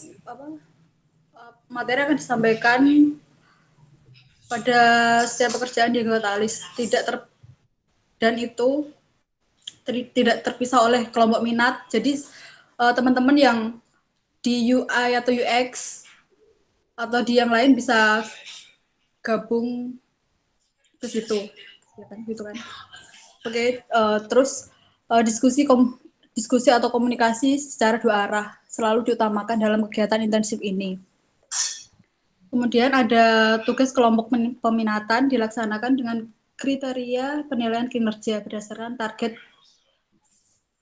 materi akan disampaikan pada setiap pekerjaan di Geokatalis, dan itu tidak terpisah oleh kelompok minat. Jadi teman-teman yang di UI atau UX atau di yang lain bisa gabung ke situ, ya kan, gitu kan. Oke, terus diskusi atau komunikasi secara dua arah selalu diutamakan dalam kegiatan intensif ini. Kemudian ada tugas kelompok peminatan dilaksanakan dengan kriteria penilaian kinerja berdasarkan target,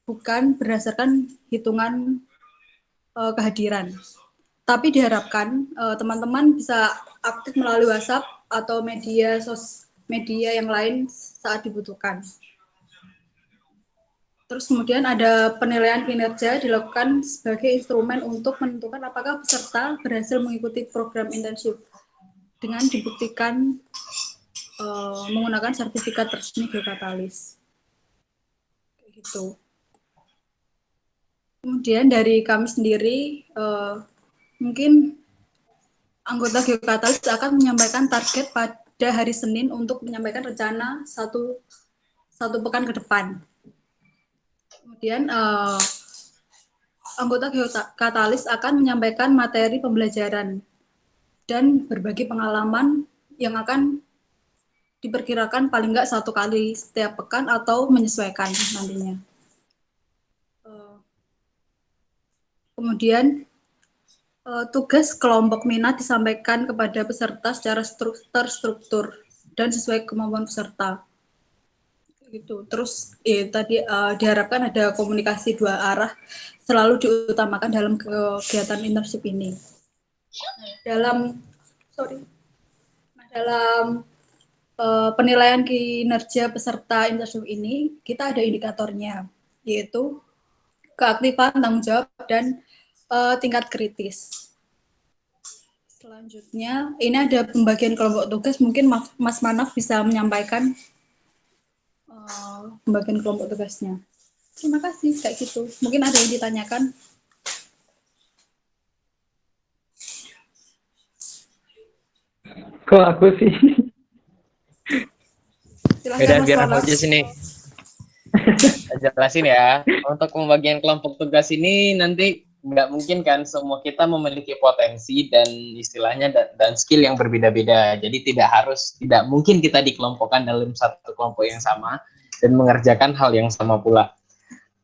bukan berdasarkan hitungan kehadiran. Tapi diharapkan teman-teman bisa aktif melalui WhatsApp atau media yang lain saat dibutuhkan. Terus kemudian ada penilaian kinerja dilakukan sebagai instrumen untuk menentukan apakah peserta berhasil mengikuti program internship dengan dibuktikan menggunakan sertifikat resmi Geokatalis. Gitu. Kemudian dari kami sendiri, mungkin anggota Geokatalis akan menyampaikan target pada hari Senin untuk menyampaikan rencana satu pekan ke depan. Kemudian anggota Geokatalis akan menyampaikan materi pembelajaran dan berbagi pengalaman yang akan diperkirakan paling nggak 1 kali setiap pekan atau menyesuaikan nantinya. Kemudian tugas kelompok minat disampaikan kepada peserta secara terstruktur dan sesuai kemampuan peserta. Gitu. Terus tadi diharapkan ada komunikasi dua arah selalu diutamakan dalam kegiatan internship ini. Dalam penilaian kinerja peserta internship ini kita ada indikatornya, yaitu keaktifan, tanggung jawab, dan tingkat kritis. Selanjutnya ini ada pembagian kelompok tugas, mungkin Mas Manaf bisa menyampaikan pembagian kelompok tugasnya. Terima kasih, kayak gitu. Mungkin ada yang ditanyakan. Kok aku sih? Beda biar aku aja sini. Jelasin ya. Untuk pembagian kelompok tugas ini nanti nggak mungkin kan semua kita memiliki potensi dan istilahnya dan skill yang berbeda-beda. Jadi tidak mungkin kita dikelompokkan dalam satu kelompok yang sama dan mengerjakan hal yang sama pula.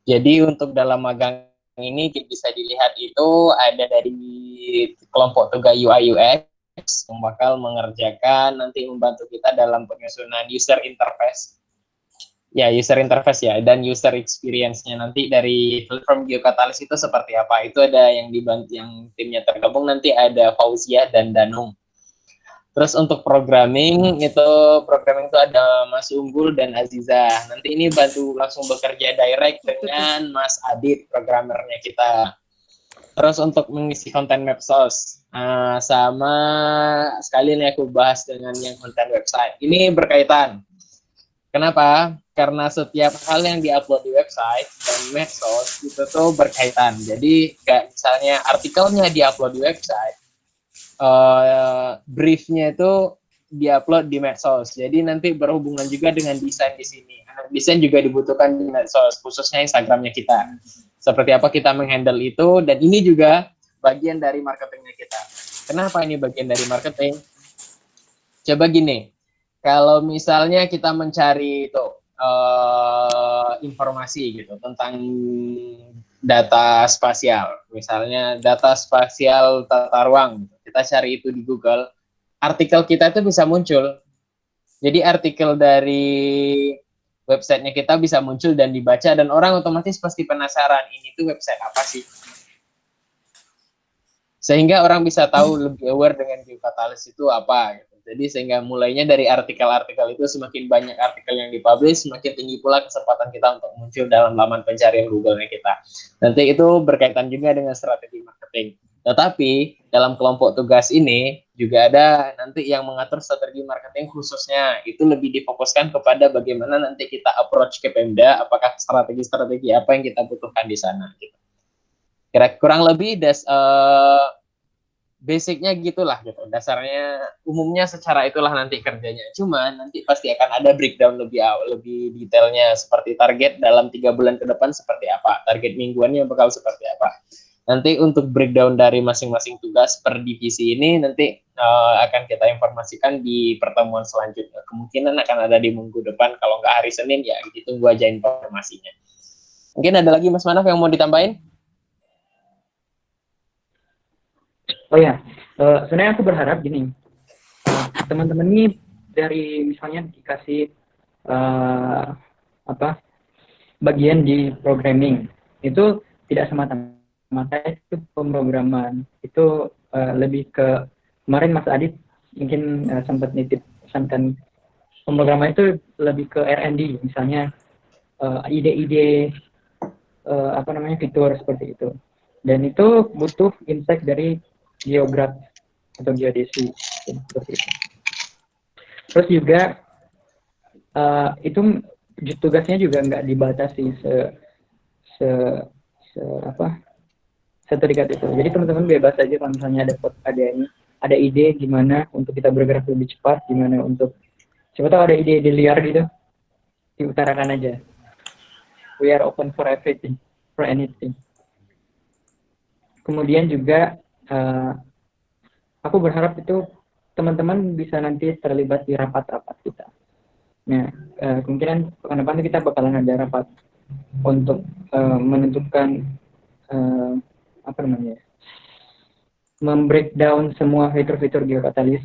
Jadi untuk dalam magang ini bisa dilihat itu ada dari kelompok tugas UI UX yang bakal mengerjakan nanti membantu kita dalam penyusunan user interface. Ya, user interface ya, dan user experience-nya nanti dari platform Geokatalis itu seperti apa. Itu ada yang dibantu, yang timnya tergabung nanti ada Fauzia dan Danung. Terus untuk programming itu ada Mas Unggul dan Aziza. Nanti ini bantu langsung bekerja direct dengan Mas Adit, programmernya kita. Terus untuk mengisi konten medsos, sama sekali nih aku bahas dengan yang konten website. Ini berkaitan. Kenapa? Karena setiap hal yang diupload di website dan medsos itu tuh berkaitan. Jadi kayak misalnya artikelnya diupload di website, briefnya itu diupload di medsos. Jadi nanti berhubungan juga dengan desain di sini. Desain juga dibutuhkan di medsos, khususnya Instagramnya kita. Seperti apa kita menghandle itu, dan ini juga bagian dari marketingnya kita. Kenapa ini bagian dari marketing? Coba gini, kalau misalnya kita mencari itu informasi gitu tentang data spasial, misalnya data spasial tata ruang, kita cari itu di Google, artikel kita itu bisa muncul. Jadi artikel dari websitenya kita bisa muncul dan dibaca, dan orang otomatis pasti penasaran, ini tuh website apa sih? Sehingga orang bisa tahu lebih aware dengan geokatalis itu apa gitu. Jadi sehingga mulainya dari artikel-artikel itu, semakin banyak artikel yang dipublish, semakin tinggi pula kesempatan kita untuk muncul dalam laman pencarian Google-nya kita. Nanti itu berkaitan juga dengan strategi marketing. Tetapi dalam kelompok tugas ini juga ada nanti yang mengatur strategi marketing khususnya. Itu lebih difokuskan kepada bagaimana nanti kita approach ke Pemda, apakah strategi-strategi apa yang kita butuhkan di sana gitu. Kurang lebih basicnya gitulah gitu. Dasarnya umumnya secara itulah nanti kerjanya. Cuman nanti pasti akan ada breakdown lebih detailnya, seperti target dalam 3 bulan ke depan seperti apa, target mingguannya bakal seperti apa. Nanti untuk breakdown dari masing-masing tugas per divisi ini nanti akan kita informasikan di pertemuan selanjutnya. Kemungkinan akan ada di minggu depan, kalau nggak hari Senin ya ditunggu aja informasinya. Mungkin ada lagi Mas Manaf yang mau ditambahin? Oh ya, sebenarnya aku berharap gini, teman-teman ini dari misalnya dikasih bagian di programming, itu tidak semata-mata itu pemrograman, itu lebih ke, kemarin Mas Adit mungkin sempat nitip pesankan, pemrograman itu lebih ke R&D, misalnya ide-ide fitur seperti itu, dan itu butuh insight dari geograf atau geodesi seperti itu. Terus juga itu tugasnya juga nggak dibatasi seterikat itu. Jadi teman-teman bebas aja kalau misalnya ada ide gimana untuk kita bergerak lebih cepat, gimana untuk siapa tahu ada ide-ide liar gitu, diutarakan aja. We are open for everything, for anything. Kemudian juga aku berharap itu teman-teman bisa nanti terlibat di rapat-rapat kita. Nah, kemungkinan pekan depan kita bakalan ada rapat untuk menentukan membreakdown semua fitur-fitur geokatalis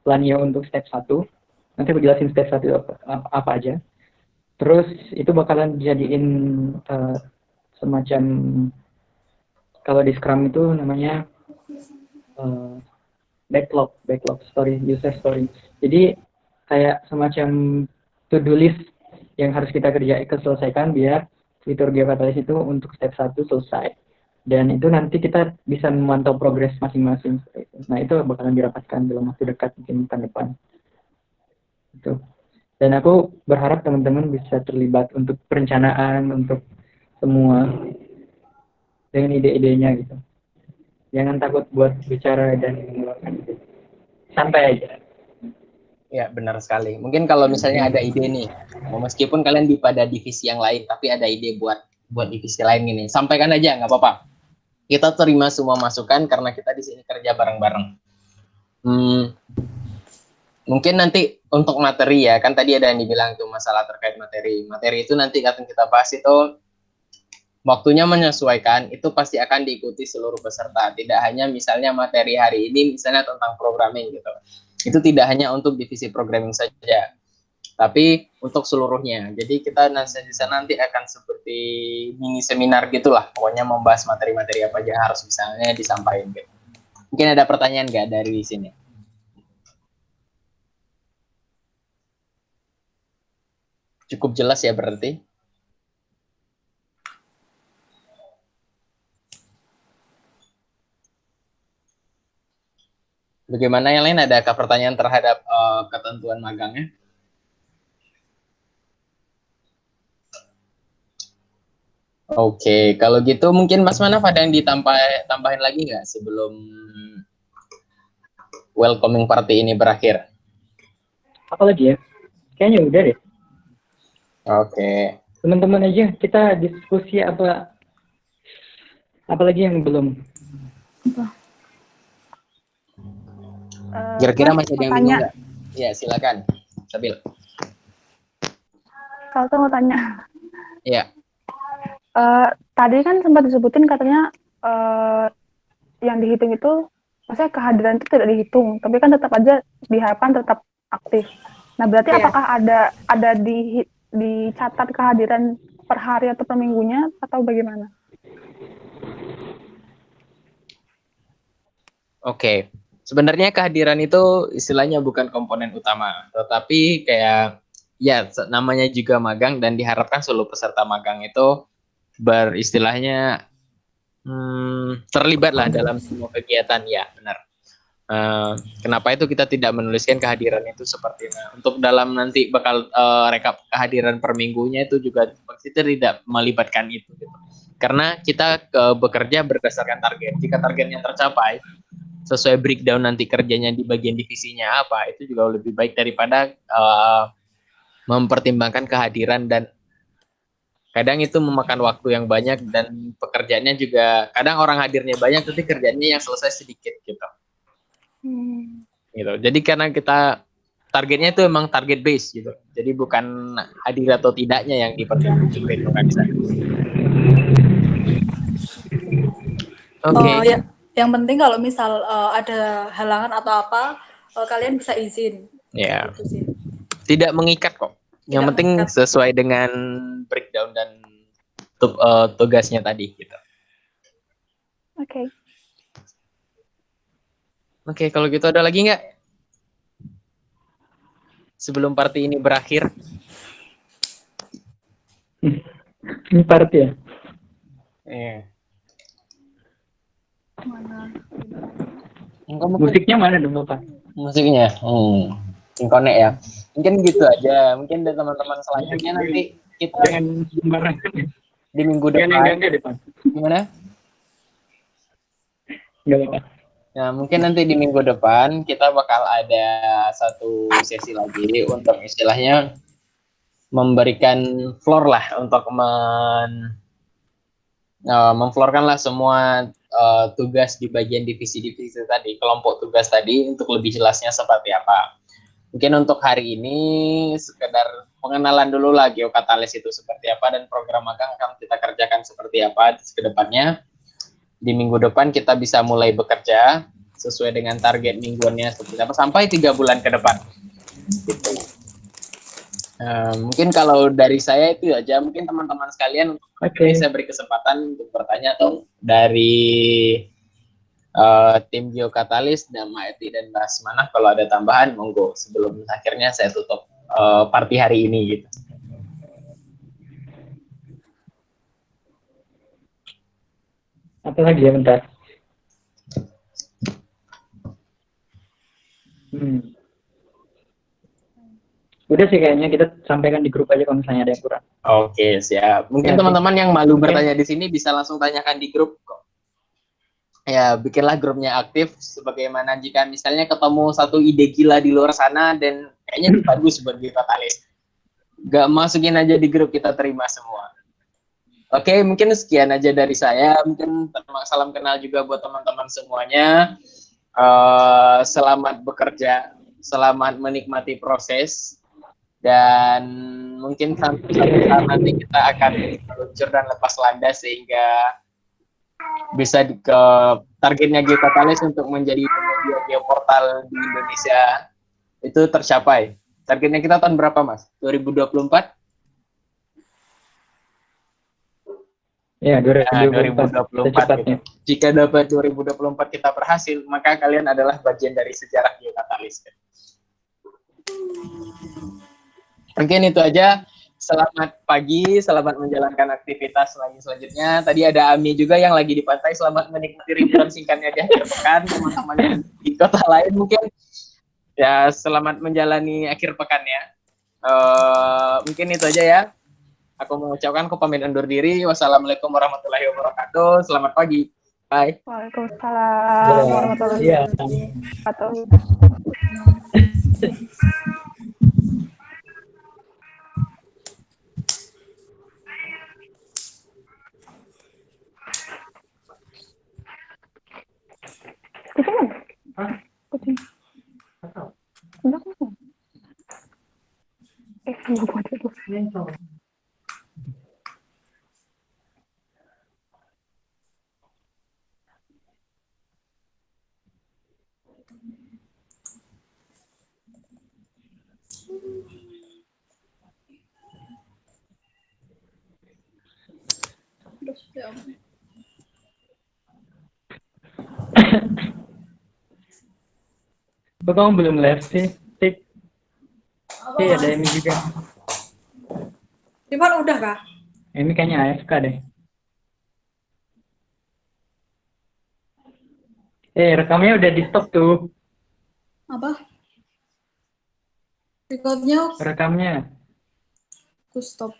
Planio untuk step 1. Nanti aku jelasin step 1 apa aja. Terus itu bakalan dijadiin semacam, kalau di Scrum itu namanya backlog story, user story. Jadi kayak semacam to-do list yang harus kita selesaikan biar fitur geokatalis itu untuk step 1 selesai. Dan itu nanti kita bisa memantau progres masing-masing. Nah, itu bakalan dirapatkan dalam waktu dekat, mungkin tahun depan. Itu. Dan aku berharap teman-teman bisa terlibat untuk perencanaan, untuk semua dengan ide-idenya gitu. Jangan takut buat bicara dan mengeluarkan ide. Santai aja. Ya, benar sekali. Mungkin kalau misalnya ada ide nih, meskipun kalian pada divisi yang lain, tapi ada ide buat divisi lain ini, sampaikan aja, nggak apa-apa. Kita terima semua masukan karena kita di sini kerja bareng-bareng. Mungkin nanti untuk materi ya, kan tadi ada yang dibilang tuh masalah terkait materi. Materi itu nanti akan kita bahas itu waktunya menyesuaikan, itu pasti akan diikuti seluruh peserta. Tidak hanya misalnya materi hari ini misalnya tentang programming gitu. Itu tidak hanya untuk divisi programming saja, tapi untuk seluruhnya. Jadi kita nanti akan seperti mini seminar gitulah, pokoknya membahas materi-materi apa aja harus misalnya disampaikan gitu. Mungkin ada pertanyaan nggak dari sini? Cukup jelas ya berarti? Bagaimana yang lain? Adakah pertanyaan terhadap ketentuan magangnya? Oke, kalau gitu mungkin Mas Manaf ada yang tambahin lagi nggak sebelum welcoming party ini berakhir? Apa lagi ya? Kayaknya udah deh. Oke. Teman-teman aja kita diskusi apa lagi yang belum. Kira-kira Mas, masih ada mau yang tanya. bingung nggak? Ya, silakan. Sabil. Salsa mau tanya. Iya. Tadi kan sempat disebutin katanya yang dihitung itu, maksudnya kehadiran itu tidak dihitung, tapi kan tetap aja diharapkan tetap aktif. Nah, berarti apakah ada dicatat kehadiran per hari atau per minggunya atau bagaimana? Oke. Sebenarnya kehadiran itu istilahnya bukan komponen utama, tetapi kayak ya namanya juga magang dan diharapkan seluruh peserta magang itu beristilahnya terlibat lah dalam semua kegiatan, ya benar. Kenapa itu kita tidak menuliskan kehadiran itu seperti untuk dalam nanti bakal rekap kehadiran per minggunya itu juga kita tidak melibatkan itu gitu. Karena kita bekerja berdasarkan target. Jika targetnya tercapai sesuai breakdown nanti kerjanya di bagian divisinya apa, itu juga lebih baik daripada mempertimbangkan kehadiran, dan kadang itu memakan waktu yang banyak dan pekerjaannya juga kadang orang hadirnya banyak tapi kerjanya yang selesai sedikit gitu. Gitu. Jadi karena kita targetnya itu emang target base gitu. Jadi bukan hadir atau tidaknya yang dipertimbangkan di sana. Oke. Ya, yang penting kalau misal ada halangan atau apa, kalian bisa izin. Ya. Gitu sih. Tidak mengikat kok. Yang penting sesuai dengan breakdown dan tugasnya tadi gitu. Oke. Oke, kalau gitu ada lagi nggak? Sebelum party ini berakhir. Ini party ya? Iya. Musiknya mana dong Bapak? Musiknya? Sinkronek ya. Mungkin gitu aja. Mungkin dari teman-teman selanjutnya nanti kita di minggu depan. Gimana? Enggak apa-apa. Nah, mungkin nanti di minggu depan kita bakal ada satu sesi lagi untuk istilahnya memberikan floor lah untuk memflorkanlah semua tugas di bagian divisi-divisi tadi, kelompok tugas tadi untuk lebih jelasnya seperti apa. Mungkin untuk hari ini sekedar pengenalan dulu lah Geokatalis itu seperti apa dan program magang akan kita kerjakan seperti apa ke depannya. Di minggu depan kita bisa mulai bekerja sesuai dengan target mingguannya seperti apa sampai 3 bulan ke depan. Gitu. Mungkin kalau dari saya itu aja. Mungkin teman-teman sekalian saya beri kesempatan untuk bertanya atau dari tim Geokatalis dan Maeti dan Mas Manah kalau ada tambahan monggo sebelum akhirnya saya tutup party hari ini gitu. Apa lagi ya bentar? Udah sih kayaknya kita sampaikan di grup aja kalau misalnya ada yang kurang. Oke, siap. Mungkin teman-teman yang malu bertanya di sini bisa langsung tanyakan di grup kok. Ya, bikinlah grupnya aktif sebagaimana jika misalnya ketemu satu ide gila di luar sana dan kayaknya bagus buat Geokatalis. Gak masukin aja di grup, kita terima semua. Oke, mungkin sekian aja dari saya. Mungkin salam kenal juga buat teman-teman semuanya. Selamat bekerja, selamat menikmati proses. Dan mungkin sampai saat nanti kita akan meluncur dan lepas landas sehingga bisa ke targetnya Geokatalis untuk menjadi penyedia geoportal di Indonesia itu tercapai. Targetnya kita tahun berapa, Mas? 2024? Ya, 2024 gitu. Jika dapat 2024 kita berhasil, maka kalian adalah bagian dari sejarah Geokatalis. Mungkin itu aja. Selamat pagi, selamat menjalankan aktivitas selanjutnya. Tadi ada Ami juga yang lagi di pantai. Selamat menikmati liburan singkatnya di akhir pekan. Teman-teman yang di kota lain mungkin ya selamat menjalani akhir pekannya. Mungkin itu aja ya. Aku mengucapkan pamit undur diri. Wassalamualaikum warahmatullahi wabarakatuh. Selamat pagi. Bye. Waalaikumsalam warahmatullahi Iya. wabarakatuh. Kucing mana? Kucing. Enggak, enggak. Enggak buat itu. Aduh, ya ampun. Kok kamu belum live sih? Tik. Apa, Ada Mas? Emi juga. Ivan udah kah? Emi kayaknya AFK deh. Rekamnya udah di stop tuh. Apa? Recordnya Rekamnya. aku stop.